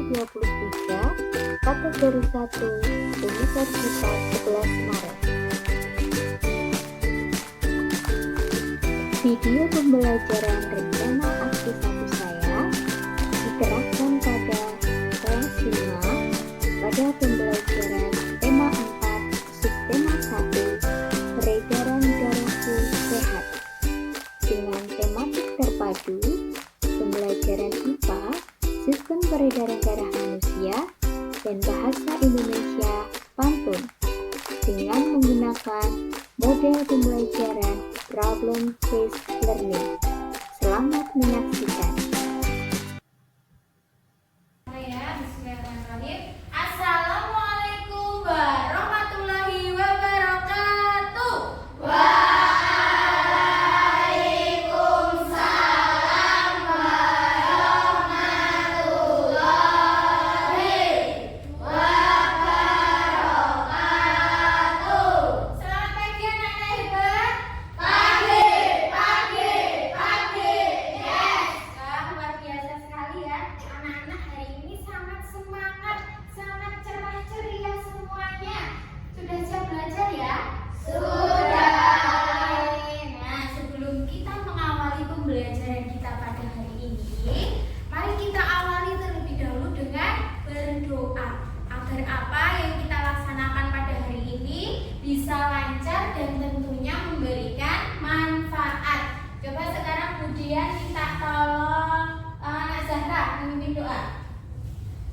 2023, kategori 1, Universitas 11 Maret. Video pembelajaran rencana aksi 1 saya diterapkan pada kelas 5 pada pembelajaran tema 4, subtema 1, peredaran darahku sehat. Dengan tematik terpadu, pembelajaran IPA, sistem peredaran darah manusia, dan bahasa Indonesia pantun dengan menggunakan model pembelajaran problem-based learning. Selamat menyaksikan. Assalamualaikum warahmatullahi wabarakatuh. Selamat pagi anak-anak hebat. Pagi. Yes. Luar biasa sekali ya. Anak-anak hari ini sangat semangat, sangat cerah ceria semuanya. Sudah siap belajar ya? Sudah. Nah, sebelum kita mengawali pembelajaran kita pada hari ini, mari kita awali terlebih dahulu dengan berdoa agar apa yang kita laksanakan pada hari ini bisa lancar dan tentunya memberikan manfaat. Coba sekarang Budian minta tolong Anak Zahra memimpin doa.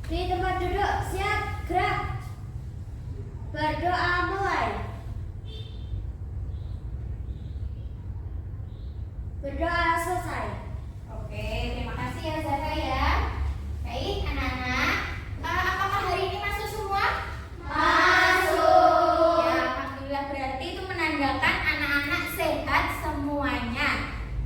Di tempat duduk, siap, gerak. Berdoa mulai. Berdoa selesai. Oke, terima kasih ya Zahra ya. Baik anak-anak, apakah hari ini masuk semua? Masuk. Ya, alhamdulillah, berarti itu menandakan anak-anak sehat semuanya.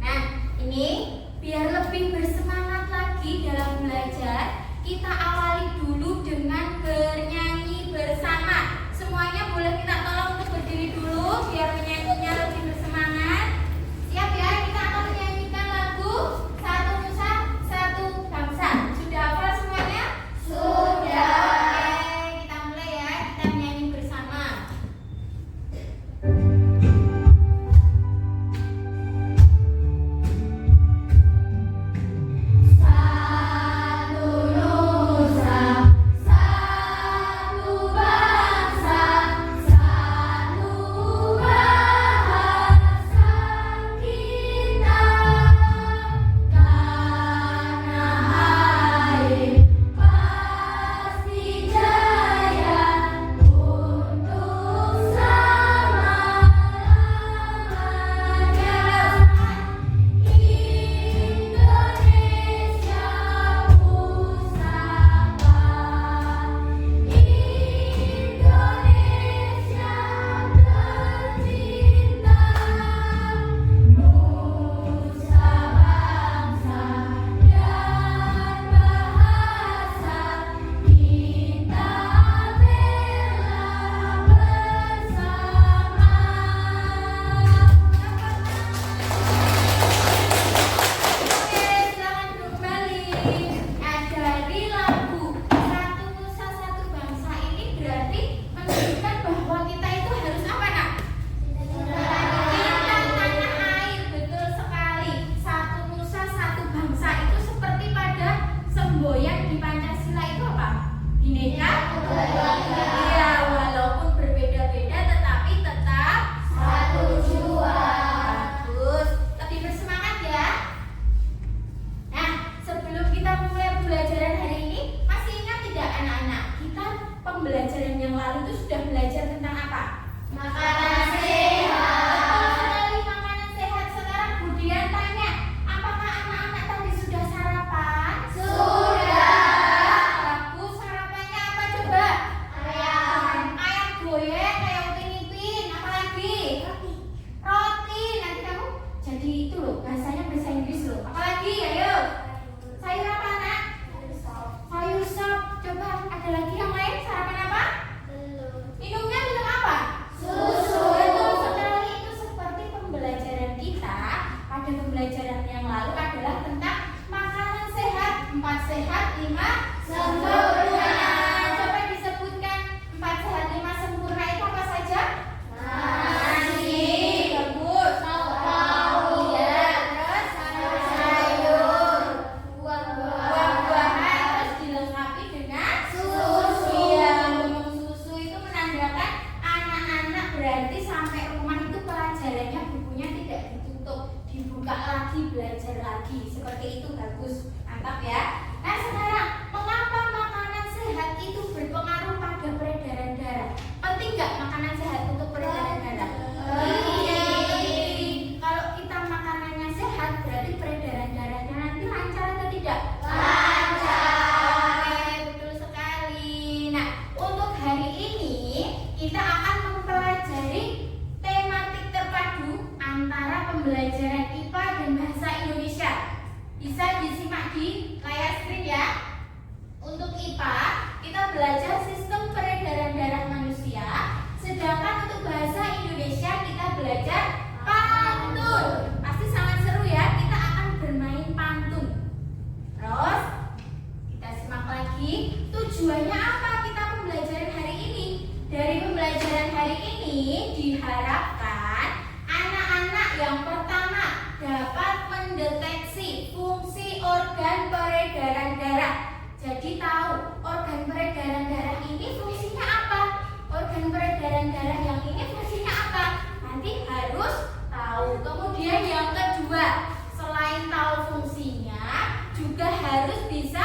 Nah, ini biar lebih bersemangat lagi dalam belajar, kita awali dulu dengan bernyanyi bersama. Semuanya boleh minta tolong untuk berdiri dulu biar menyanyinya lebih bersemangat. Siap ya, kita akan menyanyikan lagu Satu Nusa Satu Bangsa. Sudah hafal semuanya? Sudah. Oke, kita mulai ya, kita menyanyi bersama. Satu Nusa, satu bangsa, satu bahasa kita. Tanah air pasti jaya untuk selama-lamanya. Indonesia pusaka, Indonesia tercinta, nusa bangsa dan bahasa kita bela bersama. Oke, selamat kembali. Dari lagu Satu Nusa Satu Bangsa ini berarti menunjukkan bahwa kita itu harus apa, Nak? Cinta tanah air, betul sekali. Satu Nusa Satu Bangsa itu seperti pada semboyan di Pancasila itu apa? Bhinneka Tunggal Ika. Iya, walaupun berbeda-beda tetapi tetap satu jua. Bagus, lebih bersemangat ya. Nah, sebelum kita mulai pembelajaran hari ini, masih ingat tidak anak-anak? Kita pembelajaran yang lalu itu sudah belajar tentang apa? Makanan sehat. Betul sekali, makanan sehat. Sekarang Budian tanya, apakah anak-anak tadi sudah sarapan? Sudah. Bagus, sarapannya apa coba? Ayam. Ayam goyang, ayam upin-ipin, apa lagi? Roti. Nanti kamu jadi itu loh, bahasanya bahasa Inggris loh. Apalagi? Ayo. Sayur apa, Nak? Sayur sop. Coba ada lagi yang lain? Sarapan apa? Minumnya minum apa? Susu. Betul sekali, itu seperti pembelajaran kita pada pembelajaran yang lalu adalah tentang makanan sehat. 4 sehat, 5 sempurna. lagi, tujuannya apa kita pembelajaran hari ini? Dari pembelajaran hari ini diharapkan anak-anak yang pertama dapat mendeteksi fungsi organ peredaran darah. Jadi tahu organ peredaran darah ini fungsinya apa? Organ peredaran darah yang ini fungsinya apa? Nanti harus tahu. Kemudian yang kedua, selain tahu fungsinya, juga harus bisa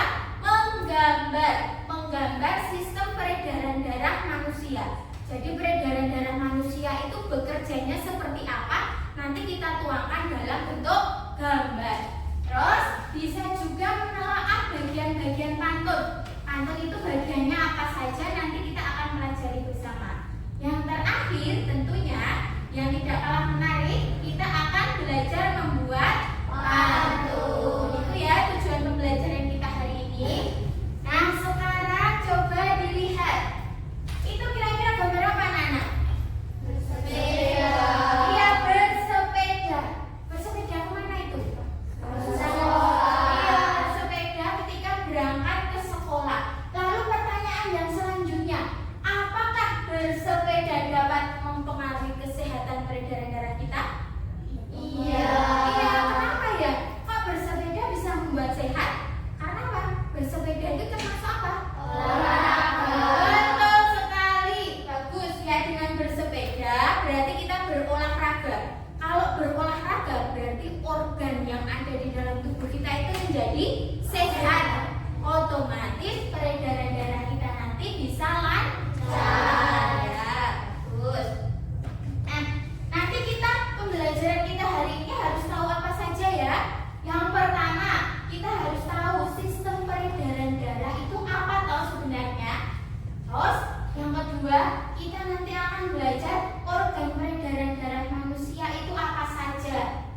menggambar sistem peredaran darah manusia. Jadi peredaran darah manusia itu bekerjanya seperti apa? Nanti kita tuangkan dalam bentuk gambar. Terus bisa juga menelaah bagian-bagian pantun. Pantun itu bagiannya apa saja nanti kita akan pelajari bersama. Yang terakhir tentunya yang tidak kalah menarik, kita akan belajar membuat pantun. Itu ya tujuan pembelajaran kita hari ini. Nah, sekarang coba dilihat. Itu kira-kira gambar apa, anak-anak? Bersepeda. Iya, bersepeda. Bersepeda kemana itu? Iya, bersepeda ketika berangkat ke sekolah. Lalu pertanyaan yang selanjutnya, apakah bersepeda dapat mempengaruhi kesehatan peredaran darah kita? Iya. Iya, kenapa ya? Kok bersepeda bisa membuat sehat? Karena apa? Bersepeda itu termasuk apa? Olahraga. Betul sekali. Bagus ya, dengan bersepeda berarti kita berolahraga. Kalau berolahraga berarti organ yang ada di dalam tubuh kita itu menjadi sehat. Otomatis peredaran darah kita nanti bisa lancar. Ya, bagus. Nah, nanti kita pembelajaran kita hari ini harus tahu apa saja ya. Yang pertama, kita harus tahu sistem peredaran darah itu apa toh sebenarnya. Terus, yang kedua, kita nanti akan belajar organ peredaran darah manusia itu apa saja.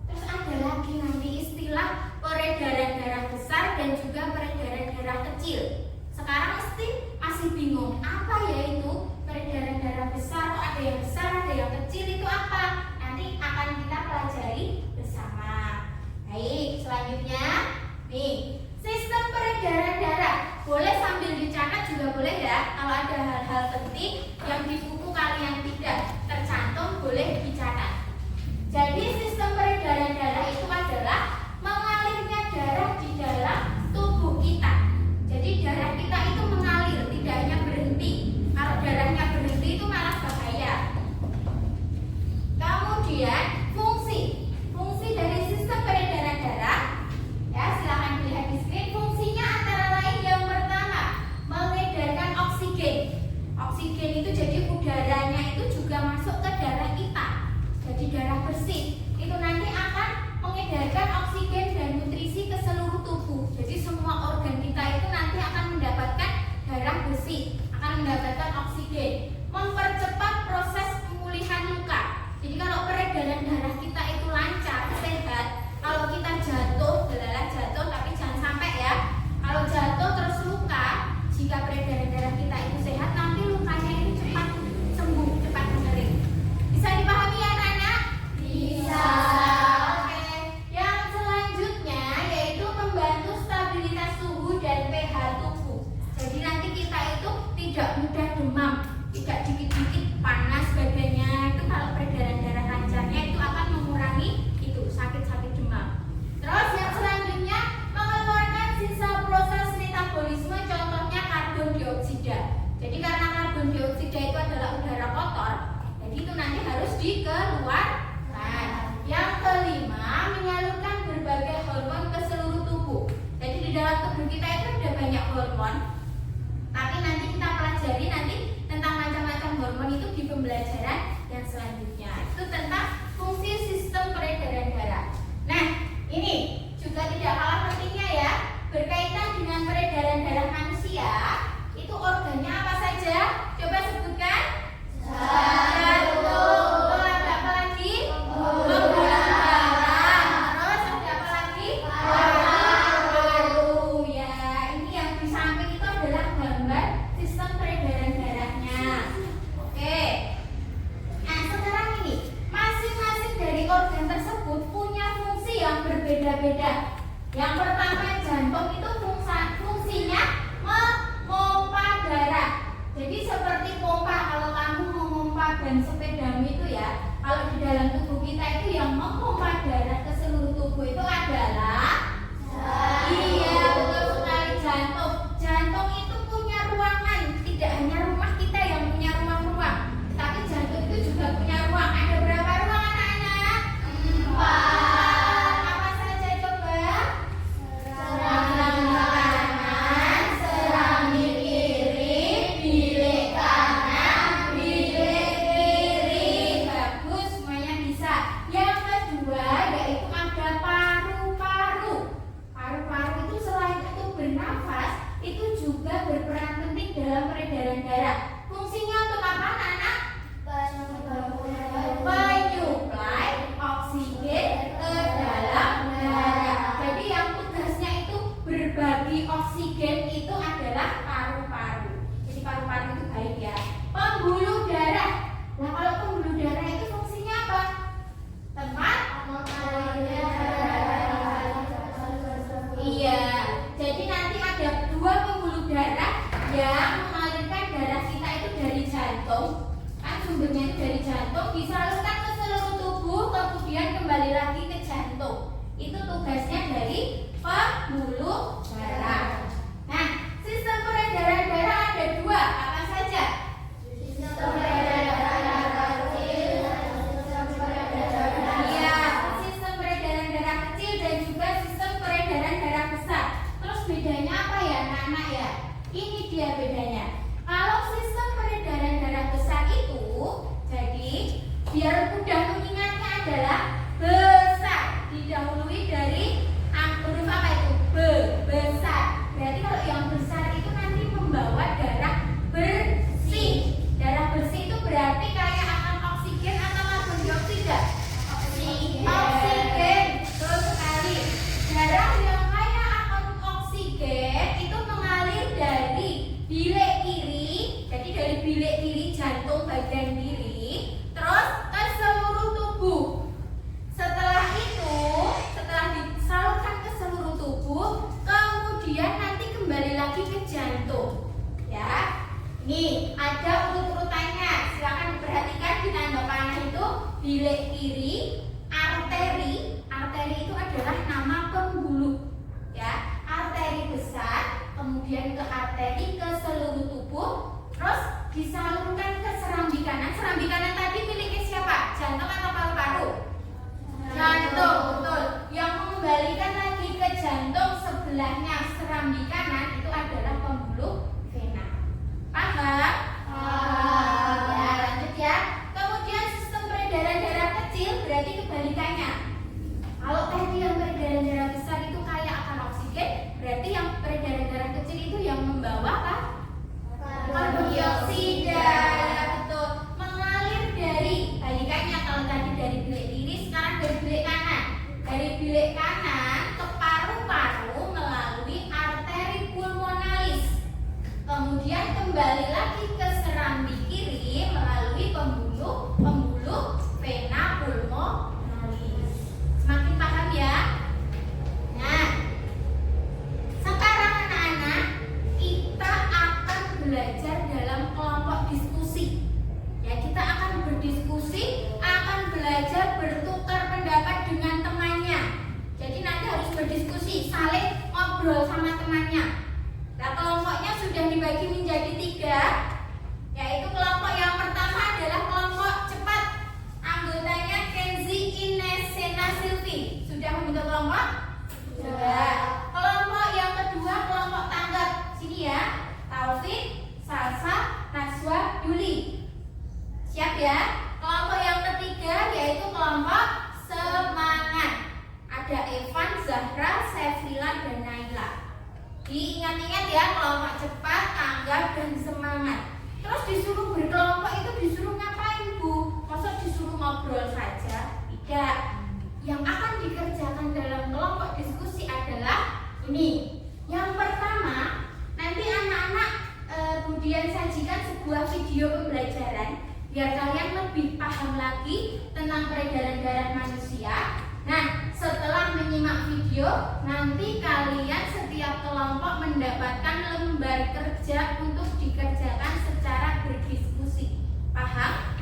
Terus ada lagi nanti istilah peredaran darah besar dan juga peredaran darah kecil. Sekarang mesti masih bingung apa ya itu peredaran darah besar, kok ada yang besar, ada yang kecil, itu apa? Nanti akan kita pelajari bersama. Baik, selanjutnya nih, sistem peredaran darah. Boleh sambil dicatat juga boleh ya. Kalau ada hal-hal penting yang di buku kalian tidak tercantum, boleh dicatat. Jadi sistem peredaran darah itu adalah mengalirnya darah di dalam tubuh kita. Jadi darah kita itu mengalir, tidak hanya berhenti. Kalau darahnya berhenti itu malah bahaya. Kemudian fungsi dari sistem peredaran darah, ya silakan dilihat di screen. Fungsinya antara lain yang pertama, mengedarkan oksigen. Oksigen itu jadi udaranya itu juga masuk ke darah kita. Jadi darah bersih itu nanti akan mengedarkan oksigen dan nutrisi ke seluruh tubuh. Jadi semua organ kita itu nanti akan mendapatkan darah bersih, akan mendapatkan oksigen. Mempercepat proses pemulihan luka. Jadi kalau peredaran darah kita itu lancar, sehat, kalau kita jatuh, jatuh tapi jangan sampai ya. Kalau jatuh terus luka, jika peredaran darah kita itu sehat, nanti lukanya itu cepat sembuh, cepat mengering. Bisa dipahami ya anak-anak? Bisa. Oke. Yang selanjutnya yaitu membantu stabilitas suhu dan pH tubuh. Jadi nanti kita itu tidak mudah demam, tidak dikit-dikit panas badannya. Itu kalau peredaran darah lancarnya itu akan mengurangi itu sakit-sakit demam. Terus yang selanjutnya mengeluarkan sisa proses metabolisme, contohnya karbon dioksida. Jadi karena karbon dioksida itu adalah udara kotor, jadi itu nanti harus dikeluarkan. Yang kelima, menyalurkan berbagai hormon ke seluruh tubuh. Jadi di dalam tubuh kita itu ada banyak hormon. Tapi nanti kita pelajari nanti tentang macam-macam hormon itu di pembelajaran yang selanjutnya. Itu tentang fungsi sistem peredaran darah. Nah, ini juga tidak kalah pentingnya ya. Berkaitan dengan peredaran darah manusia, itu organnya apa saja? Coba sebutkan. Jantung. Ada apa lagi? Pembuluh darah. Terus ada apa lagi? Paru. Ya, ini yang di samping itu adalah gambar sistem peredaran darahnya. Oke. Nah, sekarang ini masing-masing dari organ tersebut punya fungsi yang berbeda-beda. Yang pertama, jantung itu fungsinya ban sepedamu itu ya, kalau di dalam tubuh kita itu yang memompa darah ke seluruh tubuh itu adalah iya, betul sekali, jantung. Jantung itu punya ruangan, tidak hanya rumah kita yang punya ruang-ruang, tapi jantung itu juga punya ruang. Ada berapa ruang anak-anak? 4. Apa saja coba? Serambi kanan, serambi kiri, bilik kanan, bilik kiri. Bagus, semuanya bisa. Yang kedua yaitu ada paru-paru. Paru-paru itu selain untuk bernafas, itu juga berperan penting dalam peredaran darah. Fungsinya untuk apa, anak-anak? Menyuplai oksigen ke dalam darah. Jadi yang tugasnya itu berbagi oksigen itu adalah paru-paru. Jadi paru-paru itu baik ya. Pembuluh darah. Nah, kalau pembuluh darah itu fungsinya apa? Tempat iya. Jadi nanti ada 2 pembuluh darah yang mengalirkan darah kita itu dari jantung. Kan sumbernya itu dari jantung, disalurkan ke seluruh tubuh, kemudian kembali lagi ke jantung. Itu tugasnya dari pembuluh darah. Nah, sistem peredaran darah ada 2, apa saja? Sistem peredaran darah kecil dan sistem peredaran darah. Iya, sistem peredaran darah kecil dan juga sistem peredaran darah besar. Terus bedanya apa ya, anak-anak ya? Ini dia bedanya. Kalau sistem peredaran darah besar itu, jadi biar mudah mengingatnya adalah besar, didahului dari huruf apa itu? Besar. Berarti kalau yang besar itu nanti membawa darah bersih. Darah bersih itu berarti kaya akan oksigen atau karbon dioksida? Oksigen. Betul sekali. Darah yang kaya akan oksigen itu mengalir dari bilik kiri, jadi dari bilik kiri jantung bagian kiri, terus ke seluruh tubuh. Setelah itu, setelah disalurkan ke seluruh tubuh, kemudian nanti kembali lagi ke jantung. Ya, ini ada urut-urutannya. Silakan diperhatikan di tanda panah itu bilik kiri, arteri. Arteri itu adalah nama pembuluh. Ya, arteri besar, kemudian ke arteri ke seluruh tubuh, terus disalurkan ke serambi kanan. Serambi kanan tadi miliknya siapa? Jantung atau paru-paru? Jantung, betul. Yang mengembalikan lagi ke jantung sebelahnya serambi kanan itu adalah pembuluh vena. Paham? Ya, lanjut ya. Kemudian sistem peredaran darah kecil berarti kebalikannya. Kalau tadi yang peredaran darah besar itu kaya akan oksigen, berarti yang peredaran darah kecil itu yang membawa apa? Karbon dioksida. Ya, betul. Mengalir dari balikannya, kalau tadi dari bilik kiri, sekarang dari bilik kanan. Dari bilik kanan ke paru-paru melalui arteri pulmonalis. Kemudian kembali lagi ke serambi kiri melalui pembuluh vena pulmonalis. Semakin paham ya? Nah, sekarang anak-anak kita akan belajar dalam kelompok diskusi. Ya, kita akan berdiskusi, akan belajar bertukar pendapat dengan temannya. Jadi nanti harus berdiskusi, saling ngobrol sama temannya. Nah, kelompoknya sudah dibagi menjadi 3, yaitu kelompok yang pertama adalah kelompok cepat. Anggotanya Kenzi, Ines, Sena, Silvi. Sudah membentuk kelompok? Sudah. Kelompok yang kedua kelompok tanggap. Sini ya, Taufik, Salsa, Naswa, Yuli. Siap ya? Kelompok yang ketiga yaitu kelompok semangat. Ada Evan, Zahra, Sefrila, dan Naila. Diingat-ingat ya, kelompok cepat, tanggap, dan semangat. Terus disuruh berkelompok itu disuruh ngapain, Bu? Maksud disuruh ngobrol saja? Tidak. Yang akan dikerjakan dalam kelompok diskusi adalah ini. Yang pertama, nanti anak-anak kemudian sajikan sebuah video pembelajaran biar kalian lebih paham lagi tentang peredaran darah manusia. Nah, setelah menyimak video, nanti kalian setiap kelompok mendapatkan lembar kerja untuk dikerjakan secara berdiskusi. Paham?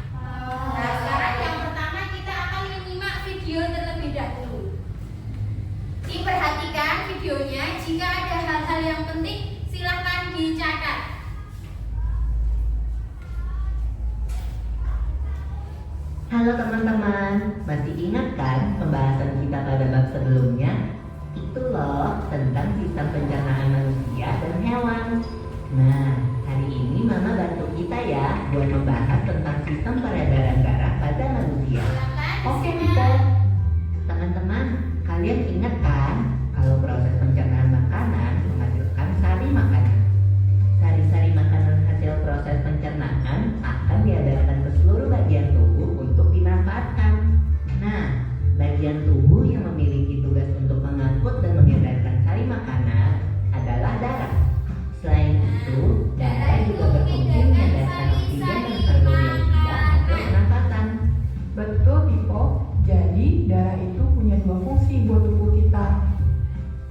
Halo teman-teman, masih ingat kan pembahasan kita pada bab sebelumnya? Itu loh tentang sistem pencernaan manusia dan hewan. Nah, hari ini Mama bantu kita ya buat membahas tentang sistem peredaran darah pada manusia. Oke, Pipo. Teman-teman, kalian ingat kan kalau proses pencernaan makanan menghasilkan sari makanan. Sari-sari makanan hasil proses pencernaan akan diedarkan ke seluruh bagian tubuh untuk dimanfaatkan. Nah, bagian tubuh yang memiliki tugas untuk mengangkut dan mengedarkan sari makanan adalah darah. Selain itu, darah juga berfungsi mengedarkan oksigen dan karbon dioksida hasil pernapasan. Betul, Pipo. Jadi, darah itu punya dua fungsi buat tubuh kita.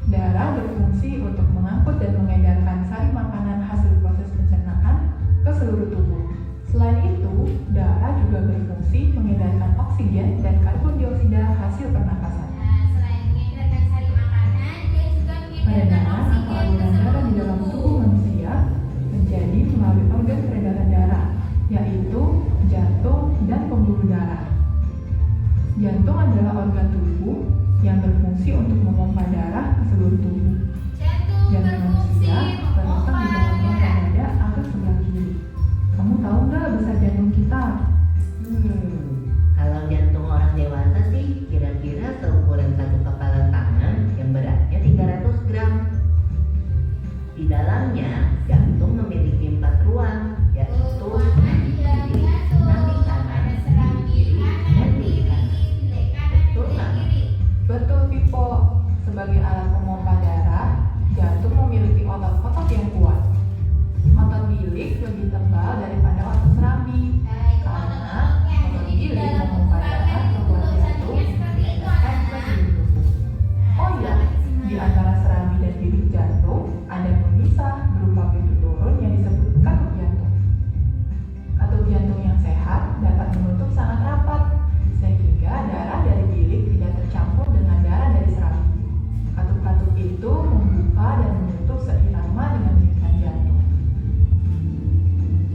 Darah berfungsi untuk mengangkut dan mengedarkan sari makanan hasil proses pencernaan ke seluruh tubuh. Selain itu, darah juga berfungsi mengedarkan oksigen dan karbon dioksida hasil pernapasan. Selain mengedarkan sari makanan, dia juga mengedarkan Peredaran atau oksigen ke aliran darah di seluruh dalam tubuh. tubuh manusia terjadi melalui organ peredaran darah, yaitu jantung dan pembuluh darah. Jantung adalah organ tubuh yang berfungsi untuk memompa darah ke seluruh tubuh. Jantung Jantung berfungsi manusia terletak memompa di dalam rongga darah. dada atas sebelah kiri. Kamu tahu nggak besar jantung kita? Kalau jantung orang dewasa sih kira-kira seukuran satu kepalan tangan yang beratnya 300 gram. Di dalamnya, jantung memiliki 4 ruang, yaitu nadi kiri, nadi kanan, nadi kiri, dan kiri kanan. Betul nggak? Betul, Pipo. Sebagai alat pemompa darah, jantung memiliki otot-otot yang kuat. Otot bilik lebih tebal daripada otot serambi. Karena otot bilik memompa darah ke buah jantung dan ke seluruh tubuh. Oh iya, di antara serambi dan bilik jantung ada pemisah berupa pintu turun yang disebut katup jantung. Katup jantung yang sehat dapat menutup sangat rapat sehingga darah dari bilik tidak tercampur dengan darah dari serambi. Katup-katup itu membuka dan menutup seirama dengan denyutan jantung.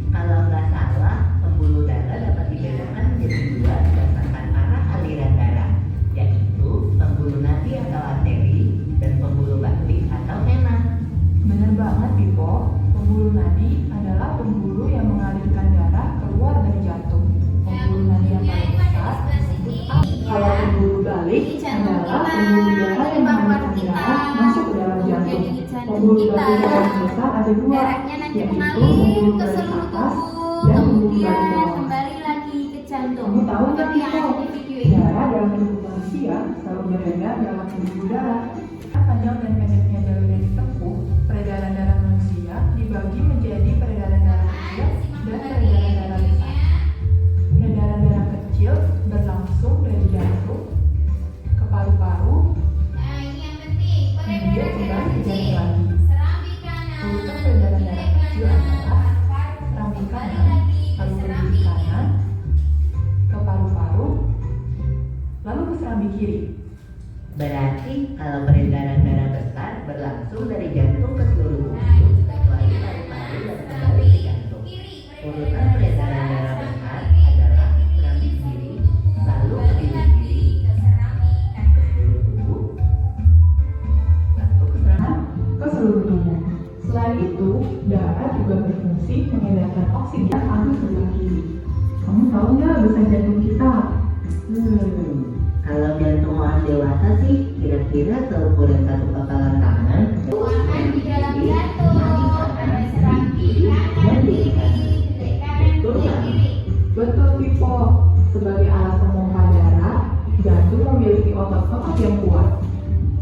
Kalau nggak salah, pembuluh darah dapat dibedakan menjadi dua berdasarkan arah aliran darah, yaitu pembuluh nadi atau arteri dan pembuluh balik atau vena. Benar banget, Pipo. Pembuluh nadi adalah pembuluh yang mengalirkan darah keluar dari jantung. Pembuluh nadi yang paling besar disebut apa? Kalau pembuluh balik adalah pembuluh darah yang mengalirkan darah masuk ke dalam jantung. Pembuluh balik yang paling besar ada dua, Darahnya nanti yaitu mengalir pembuluh ke balik seluruh atas tubuh, dan pembuluh kemudian balik bawah. kembali lagi ke jantung. Kamu tahu nggak, Seperti yang Pipo? ada di video ini. Darah dalam tubuh manusia selalu beredar dalam pembuluh darah. Panjang dan pendeknya jalur yang ditempuh, peredaran darah manusia dibagi menjadi peredaran darah kecil dan peredaran darah besar. Peredaran darah kecil berlangsung dari jantung ke paru-paru, Nah, ini yang penting. kemudian Peredaran darah kembali ke jantung kecil. lagi. Serambi kanan. Urutan peredaran darah kecil adalah serambi kanan, lalu ke kanan, ke paru-paru, lalu ke serambi kiri. Berarti kalau peredaran darah besar berlangsung dari jantung ke seluruh tubuh, kecuali paru-paru dan kembali ke jantung. Urutan peredaran darah besar adalah serambi kiri, lalu ke bilik kiri, ke seluruh tubuh, lalu ke serambi. Ke seluruh tubuh. Selain itu, darah juga berfungsi mengedarkan oksigen ke sebelah kiri. Kamu tahu nggak besar jantung kita? Kalau jantung orang dewasa sih kira-kira seukuran satu kepalan tangan. Ruangan di dalam jantung Nadi ada kanan, serambi nadi kiri, kanan, dan kiri, kiri kanan. bilik kanan, Betul bilik nggak? kiri. Betul, Pipo. Sebagai alat pemompa darah, jantung memiliki otot-otot yang kuat.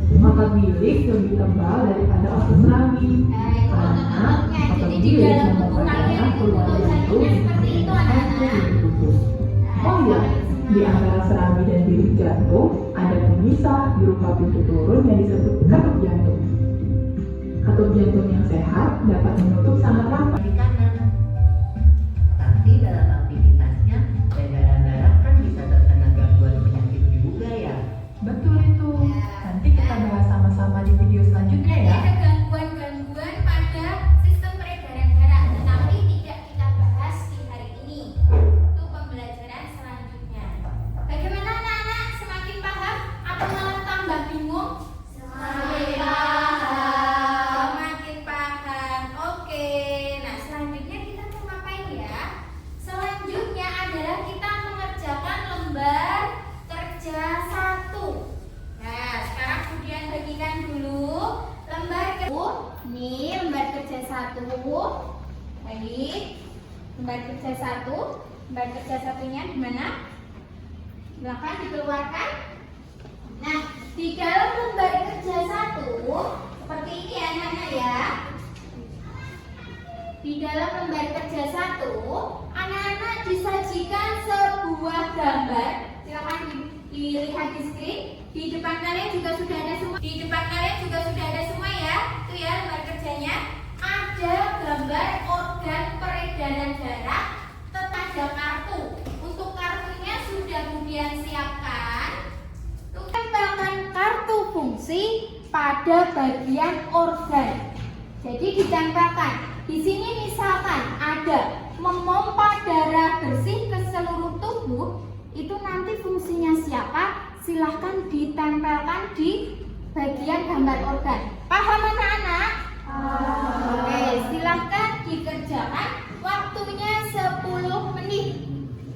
Otot bilik lebih tebal daripada otot serambi. Karena otot Jadi di bilik dalam memompa tubuh kalian darah itu keluar jantung tulisannya seperti itu dan ke anak-anak. seluruh tubuh. Oh iya, di antara serambi dan bilik jantung ada pemisah berupa pintu turun yang disebut katup jantung. Katup jantung yang sehat dapat menutup sangat rapat. Di kanan. Tapi dalam aktivitasnya, peredaran darah kan bisa terkena gangguan penyakit juga ya. Betul itu. Nanti kita bahas sama-sama di video selanjutnya ya. Ada gangguan-gangguan pada sistem peredaran darah, tetapi tidak kita bahas di hari ini. Itu pembelajaran selanjutnya. Baik. Lembar kerja 1. Lembar kerja satunya di mana? Silakan dikeluarkan. Nah, di dalam lembar kerja 1 seperti ini ya anak-anak ya. Di dalam lembar kerja 1, anak-anak disajikan sebuah gambar. Silakan dilihat di screen. Di depan kalian juga sudah ada semua. Di depan kalian juga sudah ada semua ya. Itu ya lembar kerjanya. Ada gambar organ peredaran darah, ada kartu. Untuk kartunya sudah kemudian siapkan. Tempelkan kartu fungsi pada bagian organ. Jadi ditempelkan. Di sini misalkan ada memompa darah bersih ke seluruh tubuh, itu nanti fungsinya siapa? Silahkan ditempelkan di bagian gambar organ. Paham anak-anak? Oke, silahkan dikerjakan. Waktunya 10 menit.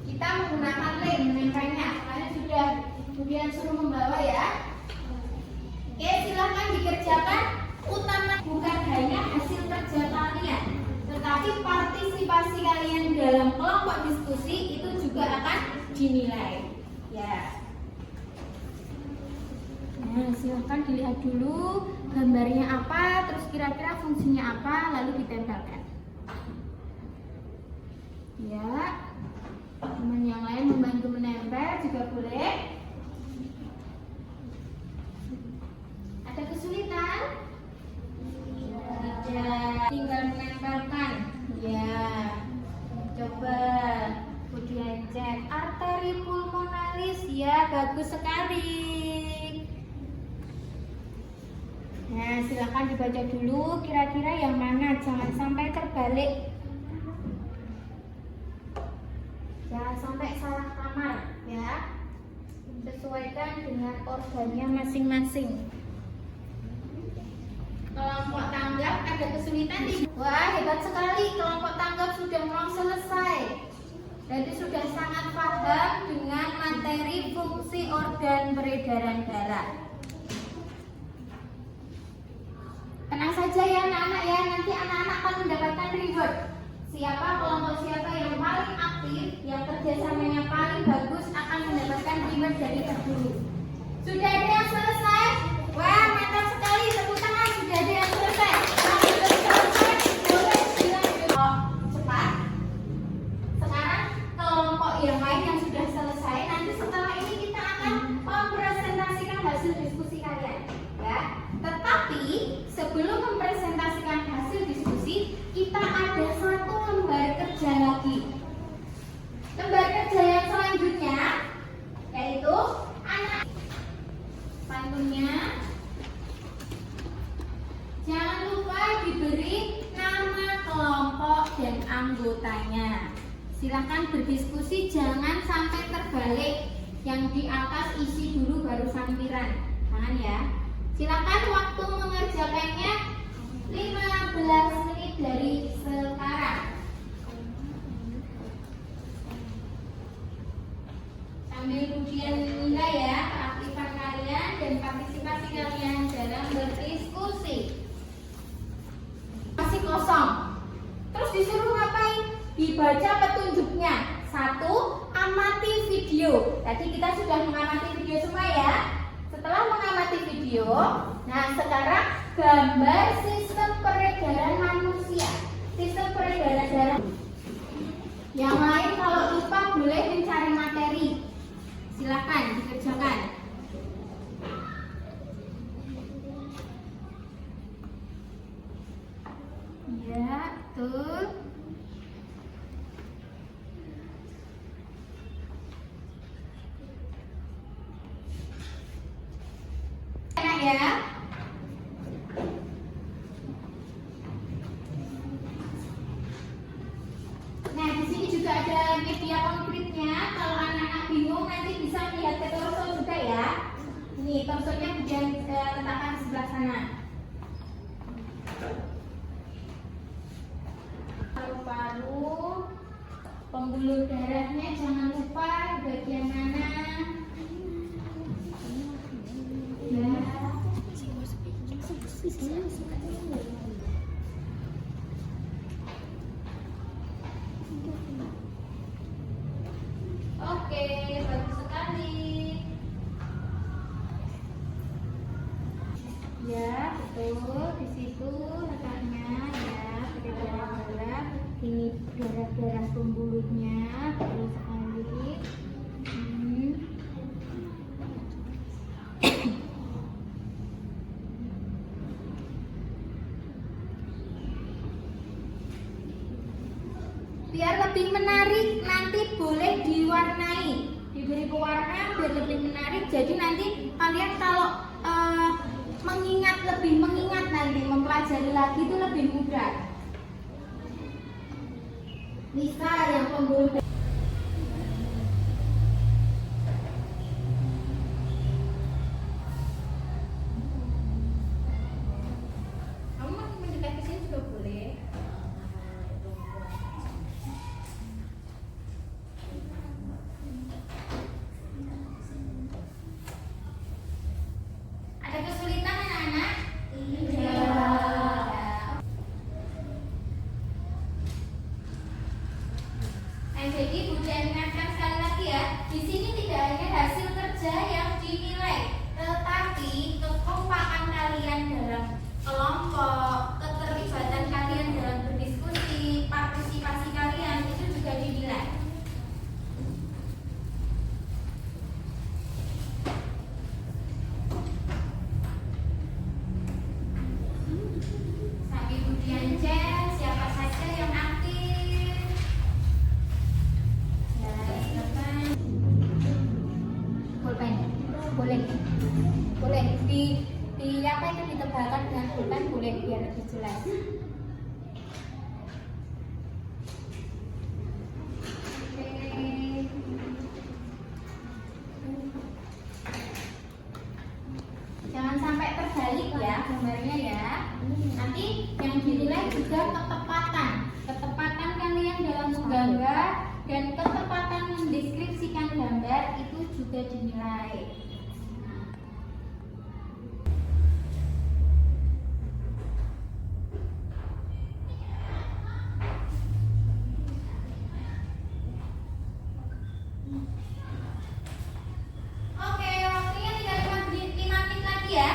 Kita menggunakan lem menempelnya. Kalian sudah kemudian suruh membawa ya. Oke, silahkan dikerjakan. Utama bukan hanya hasil kerja kalian, tetapi partisipasi kalian dalam kelompok diskusi itu juga akan dinilai. Ya. Nah, silahkan dilihat dulu gambarnya apa, terus kira-kira fungsinya apa, lalu ditempelkan. Ya, teman yang lain membantu menempel juga boleh. Ada kesulitan? Tidak, tinggal menempelkan. Ya, coba kemudian cek arteri pulmonalis. Ya, bagus sekali. Nah, silakan dibaca dulu kira-kira yang mana, jangan sampai terbalik. Jangan sampai salah kamar ya. Sesuaikan dengan organnya masing-masing. Kelompok tanggap ada kesulitan di. Wah, hebat sekali, kelompok tanggap sudah mau selesai. Jadi sudah sangat paham dengan materi fungsi organ peredaran darah. Tenang saja ya anak-anak ya, nanti anak-anak akan mendapatkan reward. Kelompok siapa yang paling aktif, yang kerjasamanya paling bagus akan mendapatkan reward dari terdahulu. Sudah ada yang selesai? Wah, mantap sekali, tepuk tangan. Sudah ada yang selesai. Kalau sudah selesai, boleh bilang cepat. Sekarang kelompok yang lain yang sudah selesai, nanti setelah ini kita akan mempresentasikan hasil diskusi kalian. Ya, tetapi sebelum mempresentasikan hasil diskusi, kita ada satu lembar kerja lagi. Lembar kerja yang selanjutnya yaitu anak pantunnya. Jangan lupa diberi nama kelompok dan anggotanya. Silakan berdiskusi, jangan sampai terbalik. Yang di atas isi dulu baru sampiran. Jangan ya. Silakan waktu mengerjakannya 15 menit dari sekarang. Sambil kemudian menilai ya keaktifan kalian dan partisipasi kalian dalam berdiskusi. Masih kosong. Terus disuruh ngapain? Dibaca petunjuknya. 1. Amati video. Tadi kita sudah mengamati video semua ya. Setelah mengamati video, nah sekarang gambar sistem peredaran manusia. Sistem peredaran darah. Yang lain kalau lupa boleh mencari materi. Silakan dikerjakan. Ya, tuh. Enak ya. Nah, di sini juga ada media konkretnya. Kalau anak-anak bingung nanti bisa melihat ke torso juga ya. Ini torsonya kemudian letakkan di sebelah sana. Paru-paru, pembuluh darahnya jangan lupa bagian mana. Ya. Betul, di situ letaknya ya, darah-darah. Ini darah-darah pembuluhnya, betul sekali. Biar lebih menarik, nanti boleh diwarnai, diberi pewarna biar lebih menarik. Jadi nanti kalian kalau lebih mengingat nanti mempelajari lagi itu lebih mudah. Bisa yang pembuluh. Kamu mau mendekat ke sini juga boleh. Ada kesulitan anak-anak? Iya. Nah, jadi Bunda ingatkan sekali lagi ya, di sini tidak hanya hasil kerja yang dinilai, tetapi kekompakan kalian dalam kelompok, keterlibatan kalian dalam berdiskusi, partisipasi kalian itu juga dinilai. Sambil kemudian cek siapa saja yang aktif. Ya, silakan. Boleh di apa itu ditebalkan dengan pulpen boleh biar lebih jelas. Oke. Jangan sampai terbalik ya gambarnya ya. Nanti yang dinilai juga ketepatan kalian dalam menggambar dan ketepatan mendeskripsikan gambar itu juga dinilai. Oke, waktunya tinggal 5 menit lagi ya.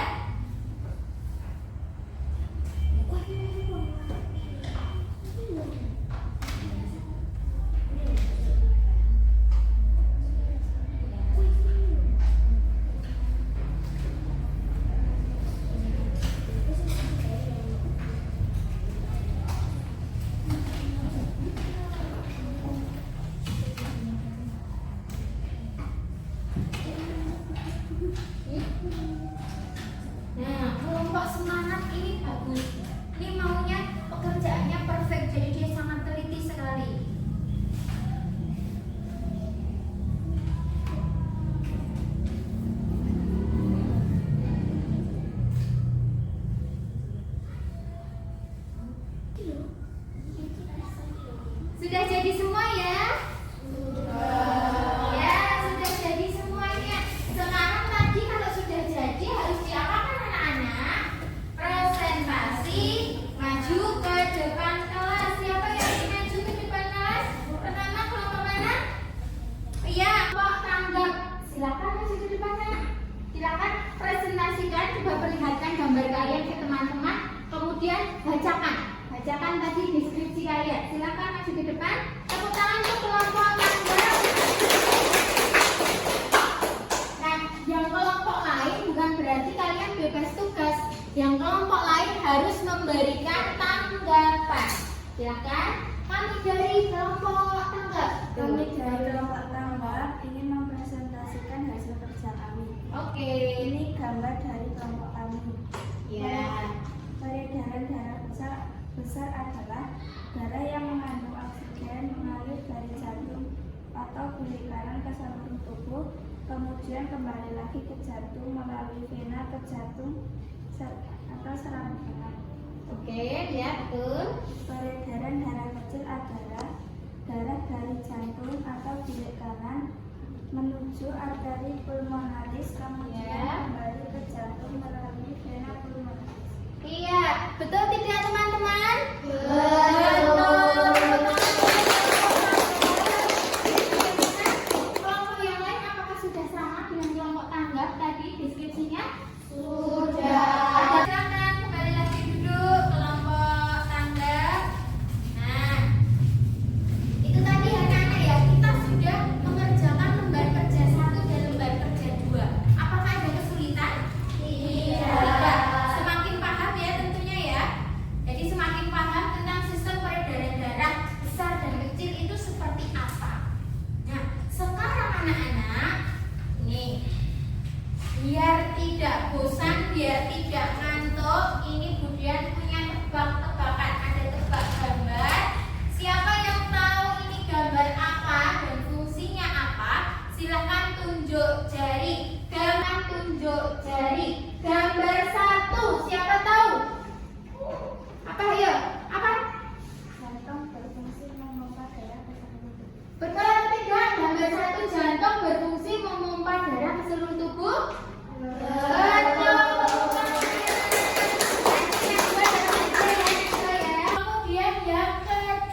Nah, kelompok semangat ini bagus. Ini maunya pekerjaannya perfect, jadi dia sangat teliti sekali. Sudah jadi semua ya? Ya, sudah jadi semuanya. Sekarang tadi kalau sudah jadi harus diapakan anak-anak? Presentasi, maju ke depan kelas. Siapa yang ingin maju ke depan kelas? Pertama kelompok mana? Iya, kelompok tanggap. Silakan maju ke depan anak. Silakan presentasikan, coba perlihatkan gambar kalian ke teman-teman. Kemudian bacakan tadi deskripsi kalian. Silakan maju ke depan. Tepuk tangan untuk kelompok tanggap. Nah, yang kelompok lain bukan berarti kalian bebas tugas. Yang kelompok lain harus memberikan tanggapan. Silakan. Kami dari kelompok tanggap. Kami dari kelompok tanggap ingin mempresentasikan hasil kerja kami. Oke. Ini gambar dari kelompok kami. Ya. Peredaran darah besar adalah darah yang mengandung oksigen mengalir dari jantung atau kulit kanan ke seluruh tubuh, kemudian kembali lagi ke jantung melalui vena ke jantung atau serangan jantung. Oke, ya betul. Peredaran darah kecil adalah darah dari jantung atau bilik kanan menuju arteri pulmonaris, kemudian Ya. kembali ke jantung melalui vena pulmonaris. Iya, betul tidak teman-teman? Kelompok yang lain apakah sudah sama dengan kelompok tanggap tadi deskripsinya? Sudah. Silakan kembali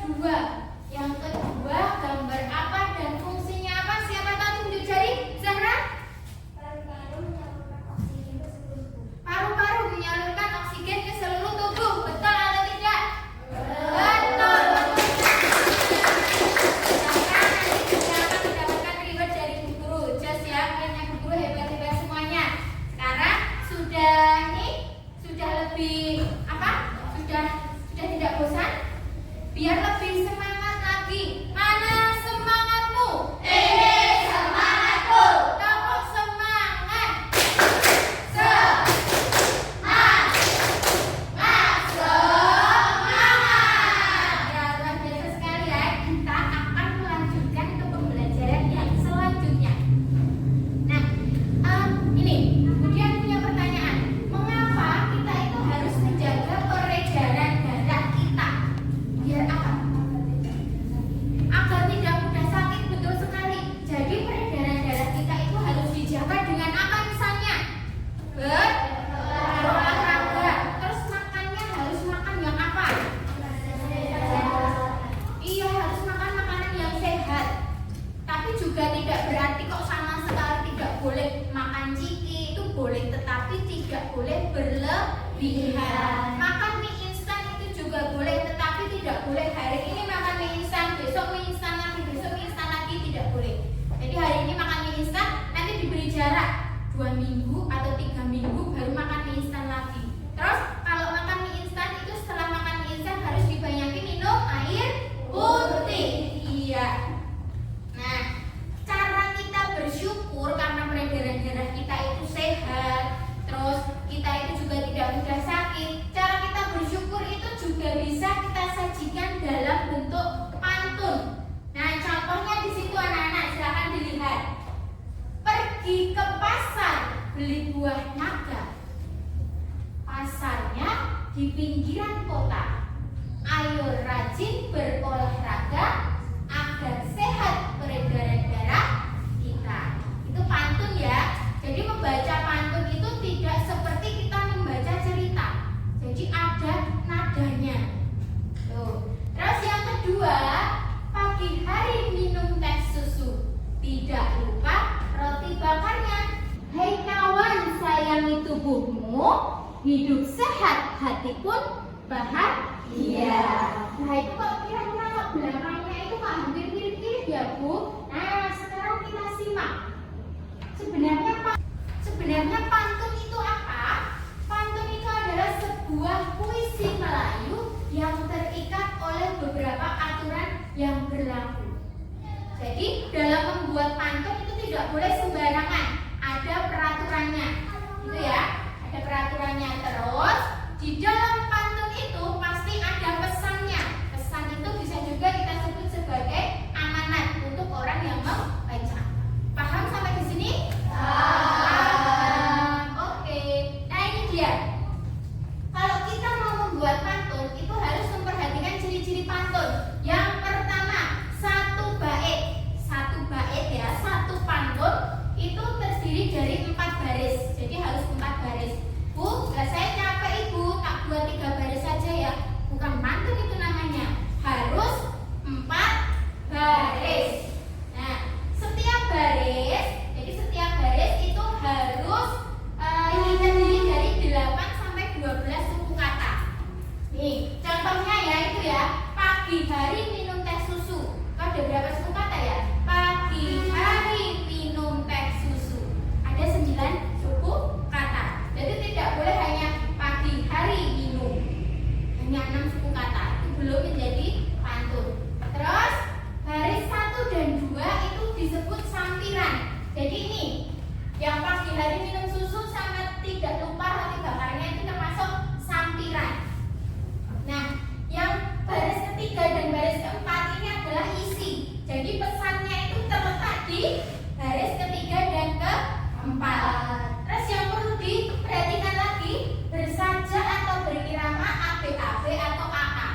kedua. Yang kedua, gambar apa dan fungsinya apa? Siapa tahu tunjuk jari? Zahra? Paru-paru menyalurkan oksigen ke seluruh tubuh. Betul atau tidak? Betul. Zahra nanti juga akan mendapatkan reward dari Bu Guru. Just ya, kalian Bu Guru hebat-hebat semuanya. Sekarang sudah lebih apa? Sudah tidak bosan? Biar lebih semangat lagi. Mana semangatmu? Ini semangatku. Tepuk semangat. Semangat. Ya, luar biasa sekali ya. Kita akan melanjutkan ke pembelajaran yang selanjutnya. Nah, ini kemudian punya pertanyaan. Mengapa kita itu harus menjaga peredaran darah kita? Biar apa? Agar tidak mudah sakit, betul sekali. Jadi peredaran darah kita itu harus dijaga dengan apa misalnya? Berolahraga. Terus makannya harus makan yang apa? Iya, harus makan makanan yang sehat. Tapi juga tidak berarti kok sama sekali tidak boleh makan ciki. Itu boleh, tetapi tidak boleh berlebihan. Makan mie instan itu juga boleh, tetapi tidak boleh hari ini makan mie instan, besok mie instan lagi, besok mie instan lagi, tidak boleh. Jadi hari ini makan mie instan, nanti diberi jarak 2 minggu atau 3 minggu baru makan mie instan lagi. Terus kalau makan mie instan itu setelah makan mie instan harus dibanyakin minum air putih. Iya. Nah, cara kita bersyukur karena peredaran darah kita itu sehat, terus kita itu juga tidak mudah sakit. Cara kita bersyukur itu juga bisa kita sajikan dalam bentuk pantun. Nah, contohnya di situ anak-anak, silakan dilihat. Pergi ke pasar beli buah naga. Pasarnya di pinggiran kota. Ayo rajin berolahraga agar sehat peredaran darah kita. Itu pantun ya. Jadi membaca pantun itu tidak seperti kita membaca cerita. Jadi ada nadanya. Tuh. Terus yang kedua, pagi hari minum teh susu. Tidak lupa roti bakarnya. Hei kawan, sayangi tubuhmu, hidup sehat, hati pun bahagia. Nah itu kalau kira-kira kok belakangnya itu kok hampir mirip-mirip ya Bu. Nah sekarang kita simak. Sebenarnya pantun itu apa? Pantun itu adalah sebuah puisi Melayu yang terikat oleh beberapa aturan yang berlaku. Jadi dalam membuat pantun itu tidak boleh sembarangan, ada peraturannya, gitu ya. Ada peraturannya. Terus di dalam pantun itu pasti ada pesannya. Pesan itu bisa juga kita sebut sebagai amanat untuk orang yang membaca. Paham sampai di sini? Oke. Nah ini dia. Kalau kita mau membuat pantun itu harus memperhatikan ciri-ciri pantun. Yang pertama, satu bait. Satu bait ya, satu pantun itu terdiri dari 4 baris. Jadi harus 4 baris. Bu, saya capek Ibu, tak buat 3 baris saja ya. Bukan pantun itu namanya. Harus 4 baris. Nah, setiap baris, jadi setiap baris itu harus terdiri dari 8 sampai 12 suku kata. Nih, contohnya ya itu ya. Pagi hari minum teh susu. Ada berapa suku kata ya? Pagi hari minum teh susu. Ada 9 suku kata. Jadi tidak boleh hanya pagi hari minum. Hanya 6 suku kata. Itu belum menjadi pantun. Terus baris 1 dan 2 itu disebut sampiran. Jadi ini yang pagi hari minum susu sama tidak lupa roti bakarnya itu termasuk sampiran. Nah, yang baris ketiga dan baris keempat ini adalah isi. Jadi pesannya itu terletak di baris ketiga dan keempat. Terus yang perlu diperhatikan lagi, bersaja atau berirama ABAB atau AA.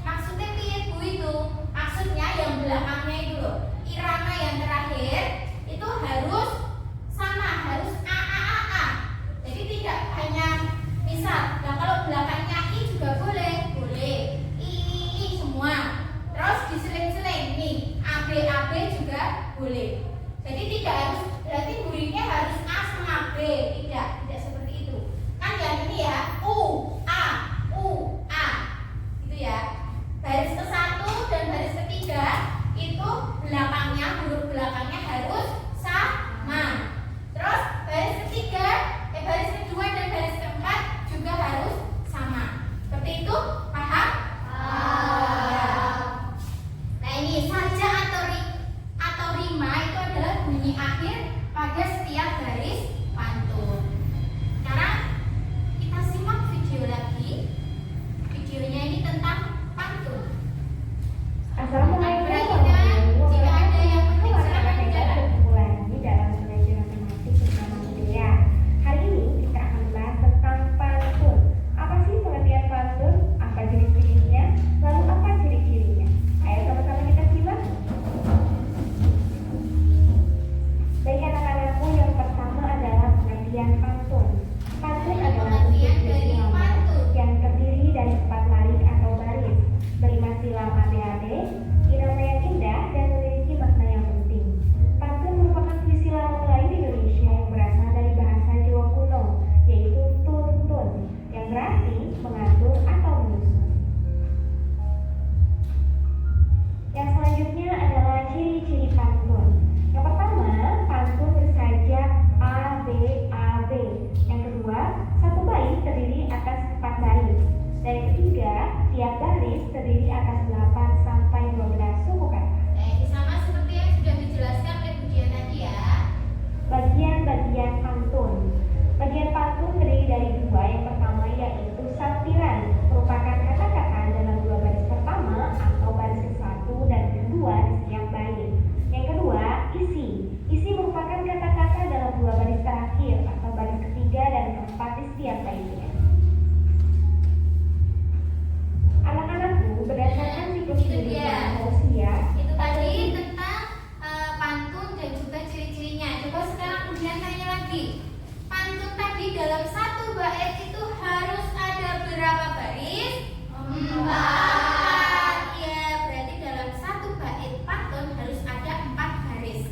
Maksudnya piye Bu itu? Maksudnya yang belakangnya itu loh. Irama yang terakhir itu harus sama, harus AA. Jadi tidak hanya misal boleh. Jadi tidak harus berarti hurufnya harus A sama B, tidak seperti itu. Kan yang ini ya U A gitu ya. Baris ke-1 dan baris ke-3 itu belakangnya, huruf belakangnya harus sama. Terus baris ke-2 dan baris ke-4 juga harus sama. Seperti itu, paham? Nah ini saja atau rima itu adalah bunyi akhir pada setiap baris pantun. Sekarang kita simak video lagi. Videonya ini tentang pantun. Assalamualaikum Perhatikan, jika ada yang penting silakan dicatat. Bertemu lagi dalam belajar matematik bersama Budaya. Hari ini kita akan membahas tentang pantun. Apa sih pengertian pantun? Apa jenis-jenisnya? Lalu apa ciri-cirinya? Ayo sama-sama kita simak. Baik anak-anakku, yang pertama adalah pengertian pantun. Pantun adalah Pengertian bentuk dari irama pantun. yang terdiri dari 4 baris atau baris, berlima silam ade-ade, irama yang indah dan memiliki makna yang penting. Pantun merupakan puisi lama Melayu di Indonesia yang berasal dari bahasa Jawa kuno, yaitu tuntun, yang berarti mengatur atau menyusun. Yang selanjutnya adalah ciri-ciri pantun. Yang pertama, pantun bersajak A, B, A, B. Yang kedua, satu bait terdiri atas 4 baris. Dan yang ketiga, tiap baris terdiri atas 8 sampai 12 suku kata. Nah, ini sama seperti yang sudah dijelaskan oleh Bu Dian tadi ya. Bagian-bagian pantun. Bagian pantun terdiri dari 2. Yang pertama yaitu sampiran, merupakan kata-kata dalam 2 baris pertama atau baris ke-1 dan kedua di setiap bait. Yang kedua, isi. Isi merupakan kata-kata dalam 2 baris terakhir atau baris ketiga dan keempat di setiap baitnya. Anak-anakku, berdasarkan siklus Itu kehidupan dia. manusia, Itu tadi tentang pantun dan juga ciri-cirinya. Coba sekarang kemudian tanya lagi. Pantun tadi dalam 1 bait itu harus ada berapa baris? 4. Ya, berarti dalam 1 bait pantun harus ada 4 baris.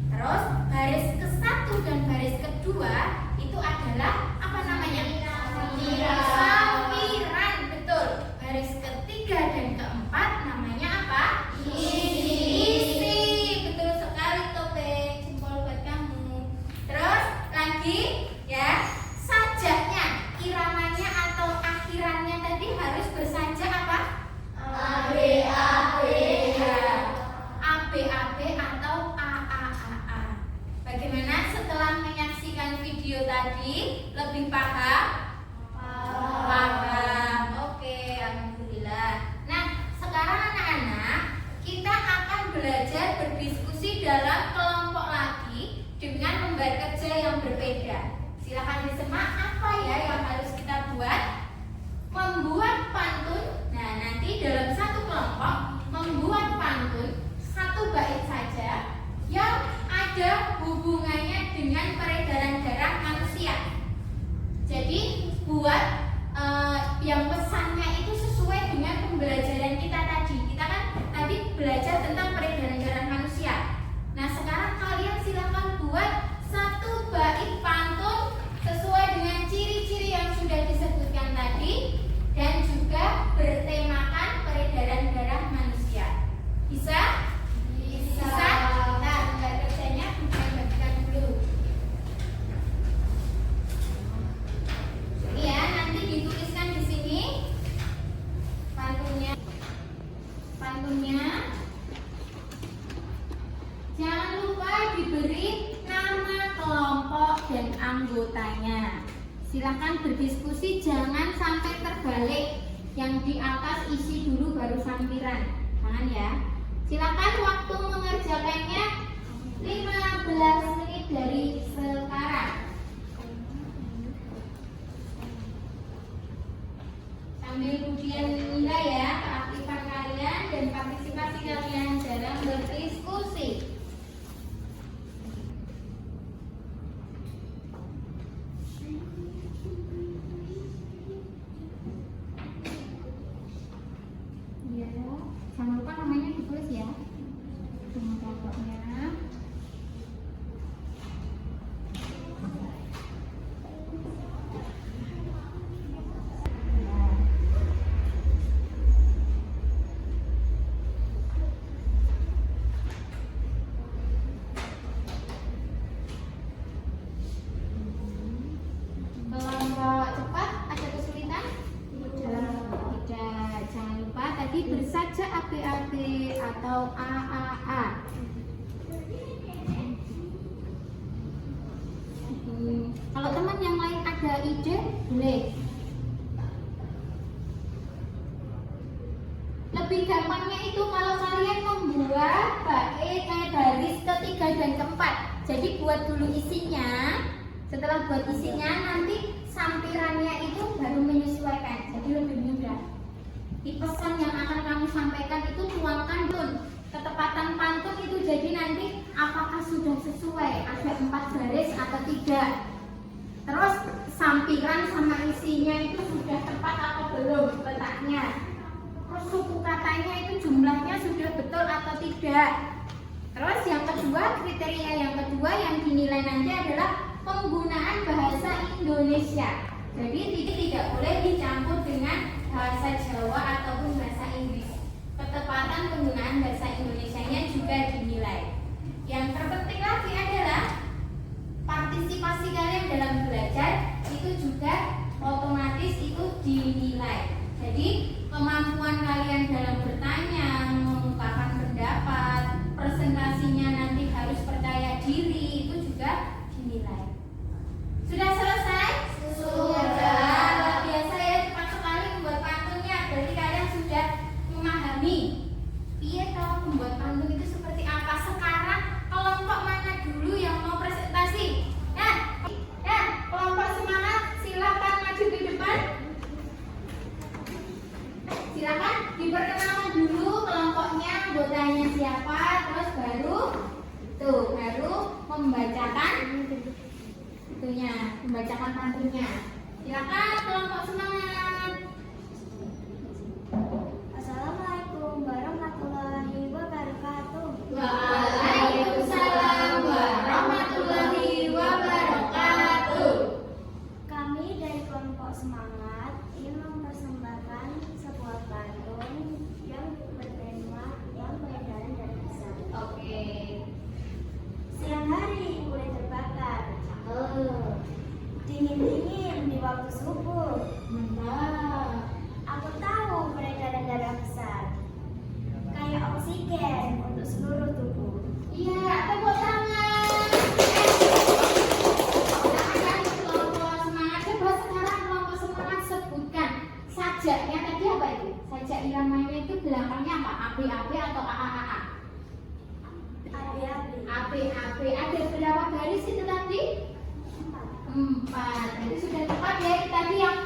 Terus baris ke-1 dan baris kedua itu adalah apa namanya? Sampiran, betul. Baris ketiga dan keempat namanya apa? Isi. Betul sekali, Topeng. Jempol buat kamu. Terus lagi ya, sajaknya, iramanya atau akhirannya tadi harus bersajak apa? A B atau A. Bagaimana setelah menyaksikan video tadi? Lebih paham? Paham. Oke, alhamdulillah. Nah, sekarang anak-anak, kita akan belajar berdiskusi dalam kelompok lagi dengan lembar kerja yang berbeda. Silakan disimak apa ya yang harus kita buat. Membuat pantun. Nah, nanti dalam 1 kelompok membuat pantun 1 bait saja yang ada hubungannya dengan peredaran darah manusia. Jadi buat yang pesannya itu sesuai dengan pembelajaran kita tadi. Kita kan tadi belajar tentang peredaran darah manusia. Nah, sekarang kalian silakan buat 1 bait pantun sesuai dengan ciri-ciri yang sudah disebutkan tadi dan juga bertemakan peredaran darah manusia. Bisa? Bisa? Nah, lembar kerjanya bukan bagikan dulu. Ini ya, nanti dituliskan di sini pantunnya. Jangan lupa diberi nama kelompok dan anggotanya. Silakan berdiskusi, jangan sampai terbalik. Yang di atas isi dulu baru sampiran. Jangan ya. Silakan waktu mengerjakannya 15 menit dari sekarang. Sambil kemudian nilai ya keaktifan kalian dan partisipasi kalian dalam berdiskusi. Ya, jangan lupa namanya ditulis ya. Tunggu kelompoknya. atau AAA. Kalau teman yang lain ada ide, boleh. Lebih gampangnya itu kalau kalian membuat baris ketiga dan keempat. Jadi buat dulu isinya. Setelah buat isinya, nanti sampirannya itu baru menyesuaikan. Jadi lebih mudah. Di pesan yang akan kamu sampaikan itu tuangkan pun ketepatan pantun itu, jadi nanti apakah sudah sesuai, ada 4 baris atau tidak. Terus sampiran sama isinya itu sudah tepat atau belum letaknya. Terus suku katanya itu jumlahnya sudah betul atau tidak. Terus yang kedua, kriteria yang kedua yang dinilai nanti adalah penggunaan bahasa Indonesia. Jadi tidak boleh dicampur dengan bahasa Jawa ataupun bahasa Inggris. Ketepatan penggunaan bahasa Indonesianya juga dinilai. Yang terpenting lagi adalah partisipasi kalian dalam belajar itu juga otomatis itu dinilai. Jadi kemampuan kalian dalam bertanya, mengungkapkan pendapat, presentasinya nanti harus percaya diri, itu juga dinilai. Sudah selesai? Sudah. Luar biasa ya, cepat sekali membuat pantunnya. Berarti kalian sudah memahami. Iya, kalau membuat pantun itu seperti apa. Sekarang kelompok mana dulu yang mau presentasi? Ya, kelompok semangat, silakan maju ke depan. Silakan diperkenalkan dulu kelompoknya, anggotanya siapa, terus baru membacakan membacakan pantunnya. Silakan kelompok semangat. Assalamualaikum warahmatullahi wabarakatuh. Waalaikumsalam warahmatullahi wabarakatuh. Kami dari kelompok semangat ingin mempersembahkan sebuah pantun yang bertema yang peredaran dan besar. Oke. Siang hari mulai terbakar, dingin-dingin di waktu subuh. Mantap. Aku tahu peredaran darah besar, kayak oksigen untuk seluruh tubuh. Iya, tepuk tangan. Tangan kelompok semangat. Coba sekarang kelompok semangat sebutkan sajaknya tadi apa itu? Sajak iramanya itu belakangnya apa? AB atau AAA? AB. Ada berapa baris itu tadi? 4. Jadi sudah tepat ya. Tadi yang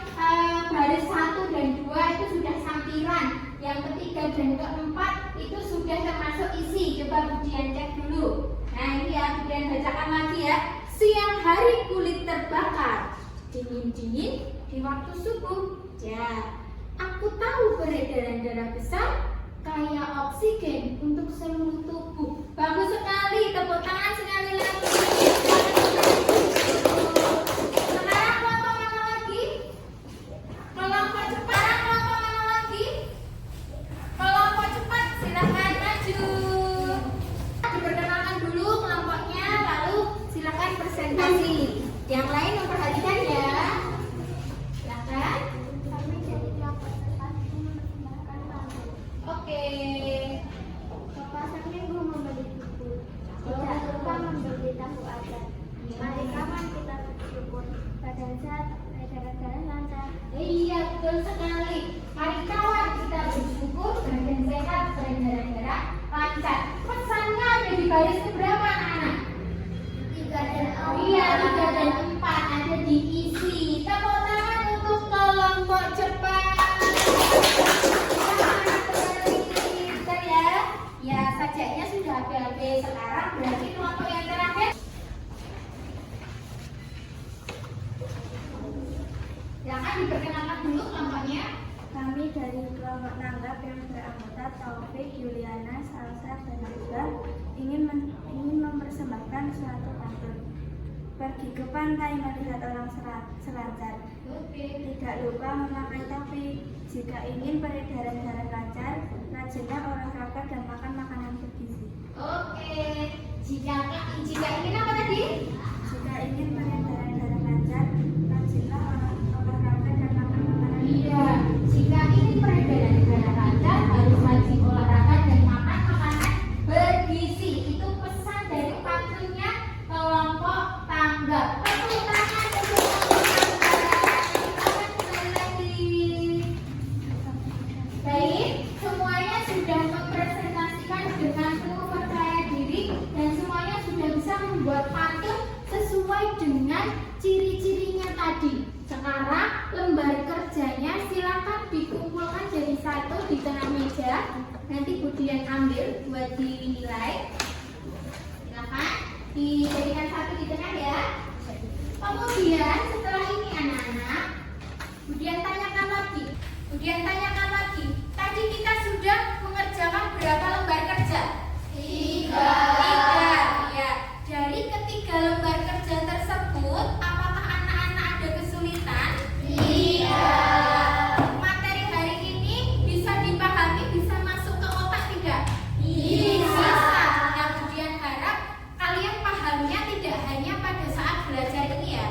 baris 1 dan 2 itu sudah sampiran. Yang ketiga dan keempat itu sudah termasuk isi. Coba Budian cek dulu. Nah ini ya, Budian bacakan lagi ya. Siang hari kulit terbakar, dingin-dingin di waktu subuh. Ya, aku tahu peredaran darah besar kayak oksigen untuk seluruh tubuh. Bagus sekali, tepuk tangan sekali lagi. Sekarang kelompok mana lagi? Kelompok cepat. Sekarang kelompok mana lagi? Kelompok cepat, silakan maju. Diperkenalkan dulu kelompoknya, lalu silakan presentasi. Yang lain memperhatikan ya. Silakan. Kami jadi kelompok cepat ingin mempersembahkan pantun. Oke. Ke pasar minggu membeli buku, tidak lupa membeli tahu adat. Mari kapan kita bersyukur, badan sehat, peredaran darah lancar. Iya, betul sekali. Mari kawan kita bersyukur, badan sehat, peredaran darah lancar. Pesannya ada di baris keberapa anak-anak? 3 dan 4. Iya, 3 dan 4 ada di isi. Tepuk tangan untuk kelompok cepat. Bentar ya. Ya, sajaknya sudah habis. Sekarang berarti kelompok yang terakhir. Silakan diperkenalkan dulu kelompoknya. Kami dari kelompok nanggap yang beranggota Taufik, Yuliana, Salsa, dan juga ingin mempersembahkan suatu pantun. Pergi ke pantai melihat orang selancar. Oke. Tidak lupa memakai topi. Jika ingin peredaran darah lancar, rajinlah olahraga dan makan makanan bergizi. Oke. Jika ingin apa tadi? Jika ingin peredaran darah lancar, rajinlah olahraga dan makan makanan bergizi. Iya. Jika ingin peredaran darah lancar harus rajin olahraga dan makan kemudian ambil buat dinilai. Silakan dijadikan satu di tengah ya. Kemudian setelah ini anak-anak, kemudian tanyakan lagi. Tadi kita sudah mengerjakan berapa lembar kerja? 3. Ya. Dari ketiga lembar kerja tersebut, apakah anak-anak ada kesulitan? Tidak. Materi hari ini bisa dipahami, bisa masuk ke otak tidak? Bisa. Nah, kemudian harap kalian pahamnya tidak hanya pada saat belajar ini ya.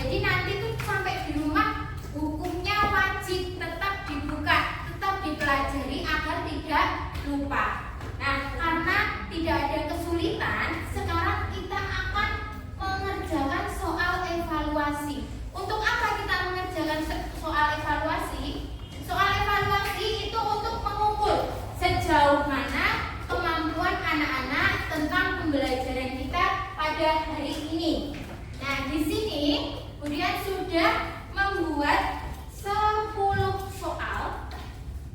Jadi nanti tuh sampai di rumah bukunya wajib tetap dibuka, tetap dipelajari agar tidak lupa. Nah, karena tidak ada kesulitan, sekarang kita akan mengerjakan soal evaluasi. Untuk apa kita mengerjakan soal evaluasi? Soal evaluasi itu untuk mengukur sejauh mana kemampuan anak-anak tentang pembelajaran kita pada hari ini. Nah, di sini kemudian sudah membuat 10 soal.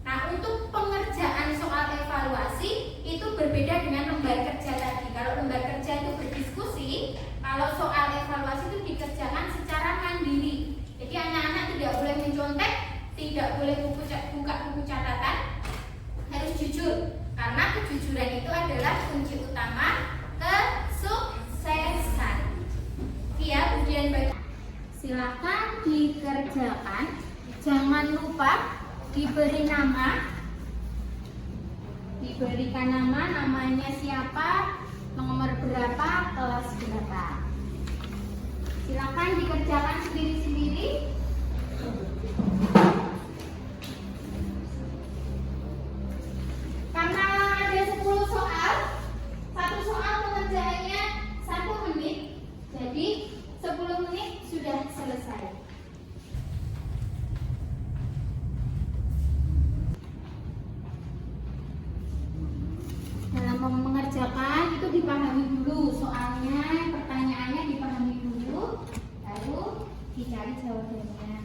Nah, untuk pengerjaan soal evaluasi itu berbeda dengan lembar kerja tadi. Kalau lembar kerja itu berdiskusi, kalau soal evaluasi itu dikerjakan secara mandiri. Jadi anak-anak tidak boleh mencontek, tidak boleh buka buku catatan, harus jujur. Karena kejujuran itu adalah kunci utama kesuksesan. Ya, kemudian silakan dikerjakan. Jangan lupa diberikan namanya siapa, nomor berapa, kelas berapa. Silakan dikerjakan sendiri-sendiri. Karena ada 10 soal, satu soal pengerjaannya 1 menit, jadi 10 menit sudah selesai. Dalam mengerjakan itu dipahami dulu soalnya, pertanyaannya dipahami dulu, lalu dicari jawabannya.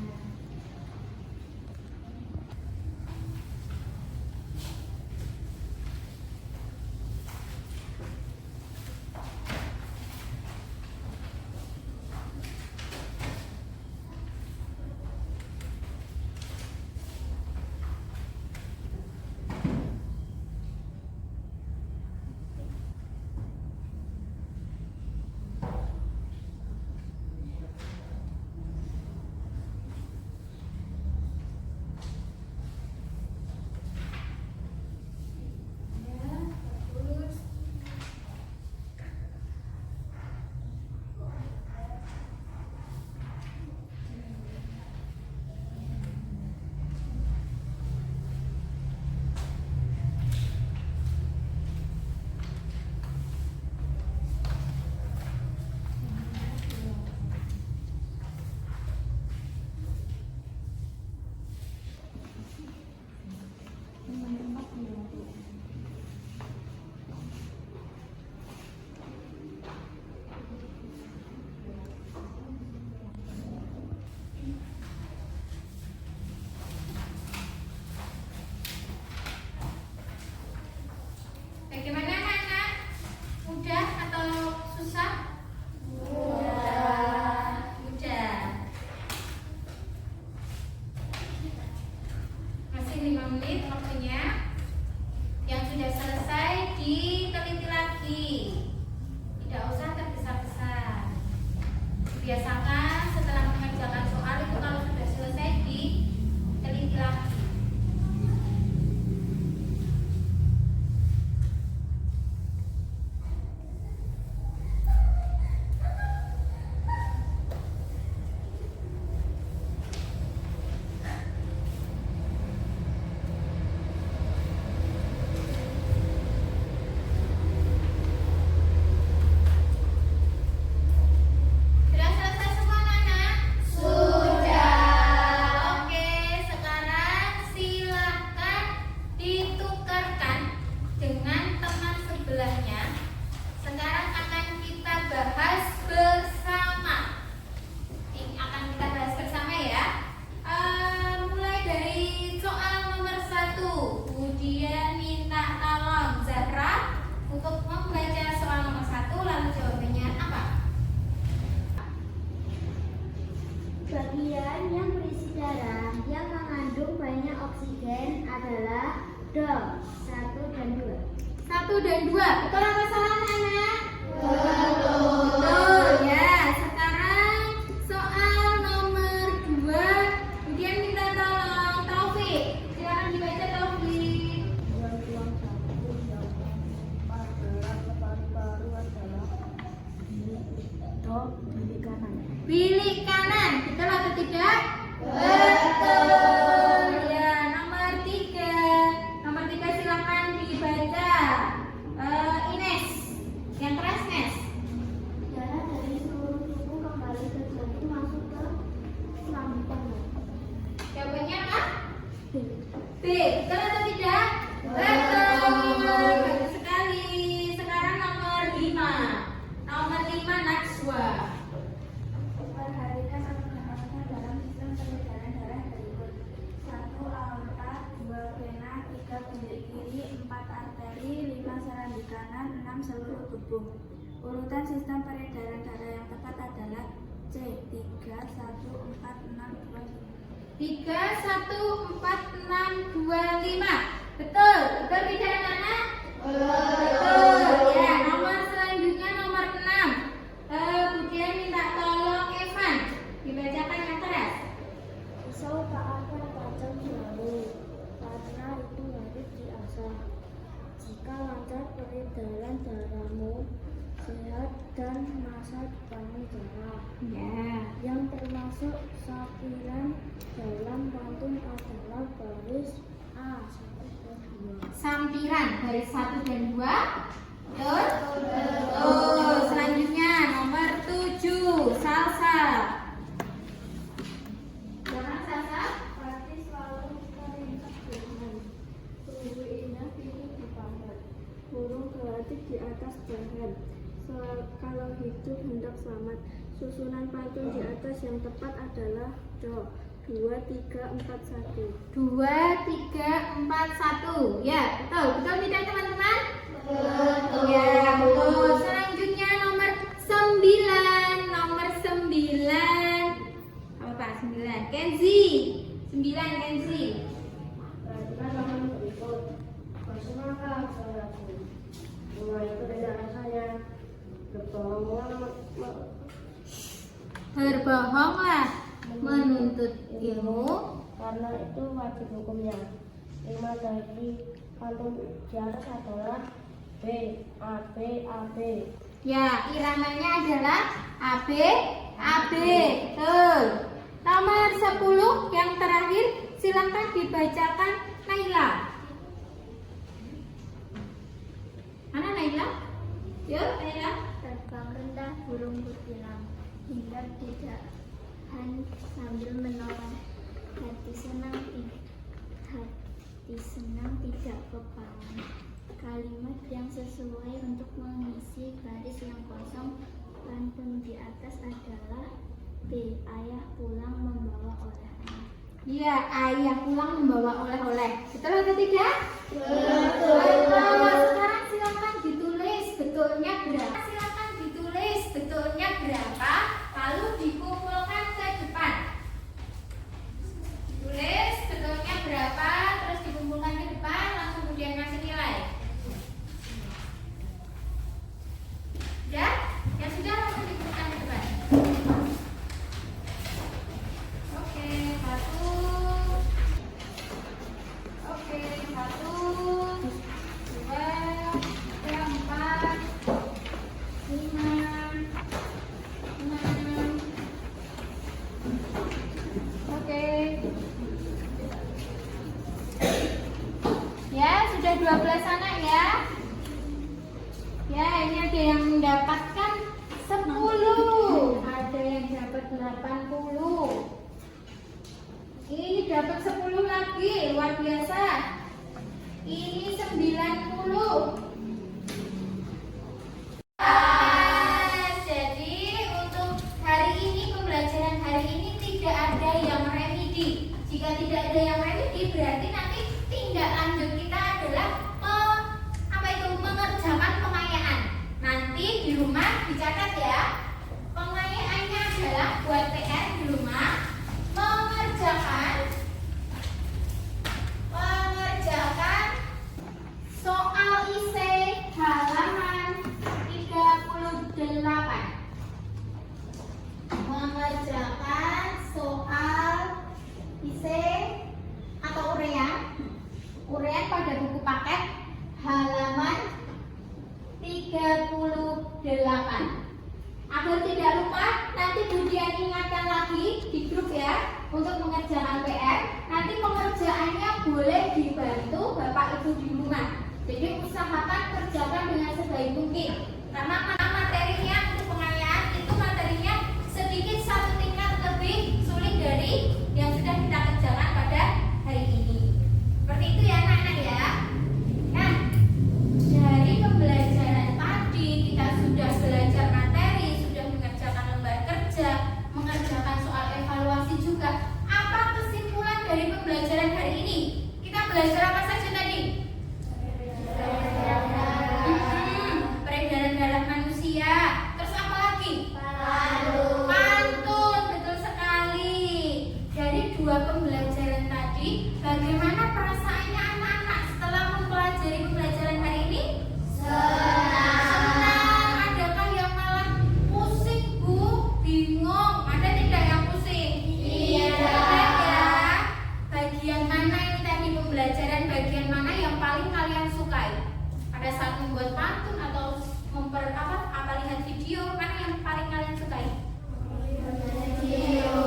Bagaimana anak-anak? Mudah atau susah? Mudah. Masih 5 menit waktunya. Yang sudah selesai diteliti lagi. Tidak usah tergesa-gesa. Biasakan setelah mengerjakan soal itu kalau sudah selesai diteliti lagi. dan 2. Betul apa salah anak? Betul ya. Sekarang soal nomor 2. Kemudian minta tolong Taufik. Silakan dibaca Taufik. Bantuan satu yang adalah paru-paru adalah bilik kanan. Bilik kanan. Betul atau tidak? Betul. Ya, nomor 3. Nomor 3 silakan dibaca. Ines. Yang keras, Nes. Darah dari seluruh tubuh kembali ke jantung masuk ke serambi paru. Jawabannya apa? B. Betul atau tidak? Betul. Bagus sekali. Sekarang nomor 5. Nomor 5 Najwa. Perhatikan organ-organ dalam sistem peredaran darah berikut: 1 aorta, 2 vena, 3 bilik kiri, 4 arteri, 5 serambi kanan, 6 seluruh tubuh. Urutan sistem peredaran darah yang tepat adalah C. 3, 1, 4, 6, 2, 5. 3, 1, 4, 6, 2, 5. Betul. Betul tidak anak-anak? Betul. Ya, nomor selanjutnya nomor 6. Kemudian minta tolong Evan. Dibacakan yang keras. Pisau tak akan tajam selalu, karena itu harus diasah. Jika lancar peredaran darahmu, sehat dan masa depanmu cerah. Ya. Yang termasuk sakiran dalam pantun adalah baris A 1 dan 2. Sampiran baris 1 dan 2. Betul? Betul. Selanjutnya nomor 7 Salsa. Silakan Salsa. Pasti selalu teringat dengan sungguh indah hidup di pantai, burung gelatik di atas dahan. Kalau hidup hendak selamat, susunan pantun di atas yang tepat adalah do 2, 3, 4, 1. 2, 3, 4, 1. Ya, betul. Betul tidak teman-teman? Betul. Ya, betul. Selanjutnya nomor 9. Nomor 9. Apa Pak? 9. Kenzi. 9 Kenzi. Perhatikan nomor berikut. Bersemangat saudaraku. Mulai beda rasanya. Berbohonglah menuntut ilmu. Karena itu wajib hukumnya. 5 dari pantun di atas adalah B, A, B, A, B. Ya, iramanya adalah AB, AB. Betul. Nomor 10 yang terakhir silakan dibacakan Naila. Mana Naila? Yuk, Naila. Terbang rendah burung berbilang, hingga tidak sambil menolong. Hati senang tidak kepalang. Kalimat yang sesuai untuk mengisi baris yang kosong. Pantun di atas adalah B. Ayah pulang membawa oleh-oleh. Iya, ayah pulang membawa oleh-oleh. Betul atau tidak? Betul. Sekarang silakan ditulis betulnya berapa. Silakan ditulis betulnya berapa, lalu dikumpulkan ke depan. Tulis betulnya berapa, terus dikumpulkan ke depan, langsung kemudian kasih nilai. Ya, yang sudah langsung dikumpulkan ke depan. Oke, 1. Oke, 1, 2, 3, 4, 5, 6. Oke. Ya, sudah 12 anak ya. Ya, ini ada yang mendapatkan 10. Ada yang dapat 80. Ini dapat 10 lagi, luar biasa. Ini 90. Jadi untuk hari ini, pembelajaran hari ini tidak ada yang remedi. Jika tidak ada yang remedi, berarti nanti tindak lanjut kita adalah mengerjakan pengayaan. Nanti di rumah dicatat ya. Pengayaannya adalah buat PR di rumah, mengerjakan soal esai Agar tidak lupa, nanti Budian ingatkan lagi di grup ya untuk mengerjakan PR. Nanti pengerjaannya boleh dibantu Bapak Ibu di rumah. Jadi usahakan kerjakan dengan sebaik mungkin. Karena materinya untuk pengayaan itu materinya sedikit satu tingkat lebih sulit dari yang sudah kita kerjakan pada hari ini. Seperti itu ya anak-anak ya. Nah, dari pembelajaran tadi kita sudah belajar materi, sudah mengerjakan lembar kerja, mengerjakan soal evaluasi juga. Apa kesimpulan dari pembelajaran hari ini? Kita belajar apa saja tadi? Peredaran darah manusia. Terus apa lagi? Pantun, betul sekali. Dari dua pembelajaran tadi, bagaimana perasaannya anak-anak setelah mempelajari pembelajaran hari ini? Senang. Adakah yang malah pusing, Bu? Bingung? Ada tidak yang pusing? Iya. Ya. Bagian mana ini tadi pembelajaran? Bagian mana yang paling kalian sukai? Pada saat membuat pantun atau apa lihat video, mana yang paling kalian sukai?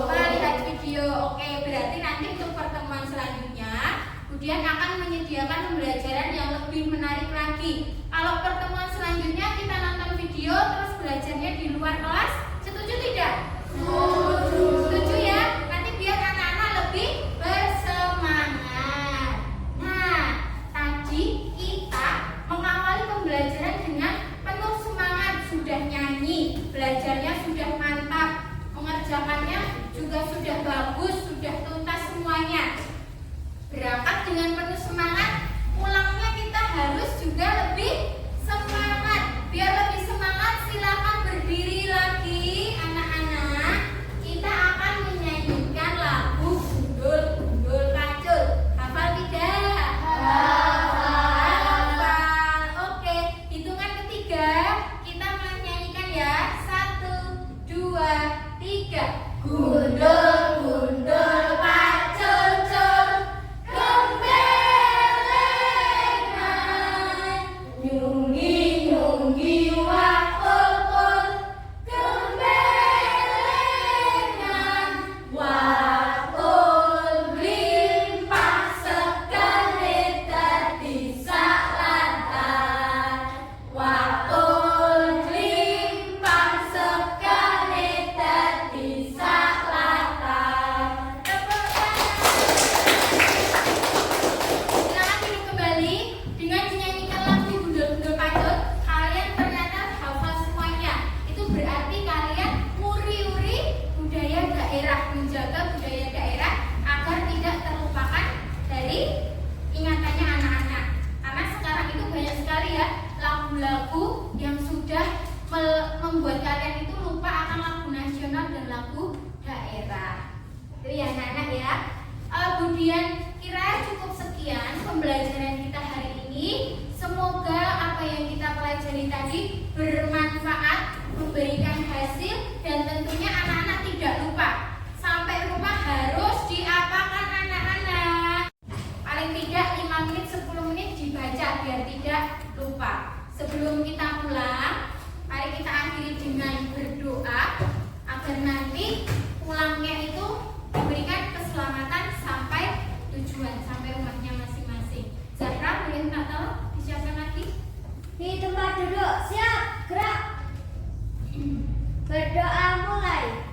Lihat video. Oke, berarti nanti untuk pertemuan selanjutnya Budian akan menyediakan pembelajaran yang lebih menarik lagi. Kalau pertemuan selanjutnya kita nonton video terus belajarnya di luar kelas, setuju tidak? Setuju ya? Nanti biar anak-anak lebih bersemangat. Nah, tadi kita mengawali pembelajaran dengan penuh semangat, sudah nyanyi, belajarnya sudah mantap, mengerjakannya juga sudah bagus, sudah tuntas semuanya. Berangkat dengan penuh semangat, pulangnya kita harus juga lebih semangat. Biar lebih semangat, silakan berdiri lagi anak-anak. Kita akan menyanyikan lagu Gundul Gundul Pacul. Hafal tidak? Hafal. Oke, hitungan ketiga kita menyanyikan ya. 1, 2, 3. Gundul Gundul Pacul Cul, gembelengan, nyungi nyungi wakul, gembelengan, wakul limpah sekelit dadi salatan, wakul limpah sekelit dadi salatan. Tepuk tangan. Silakan duduk kembali. Dengan dinyanyikan lagu Gundul-Gundul Pacul, kalian ternyata hafal semuanya. Itu berarti kalian nguri-uri budaya daerah, menjaga budaya daerah agar tidak terlupakan dari ingatannya anak-anak. Karena sekarang itu banyak sekali ya lagu-lagu yang sudah membuat kalian itu lupa akan lagu nasional dan lagu daerah. Itu ya anak-anak ya. Budian kira cukup sekian pembelajaran kita hari ini. Semoga apa yang kita pelajari tadi bermanfaat, memberikan hasil, dan tentunya anak-anak tidak lupa. Sampai rumah harus diapakan anak-anak? Paling tidak 5 menit, 10 menit dibaca biar tidak lupa. Sebelum kita pulang, mari kita akhiri dengan berdoa agar nanti pulangnya itu diberikan keselamatan sampai tujuan, sampai rumahnya masing-masing. Zahra, boleh minta tolong disiapkan lagi? Di tempat duduk, siap, gerak. Berdoa mulai.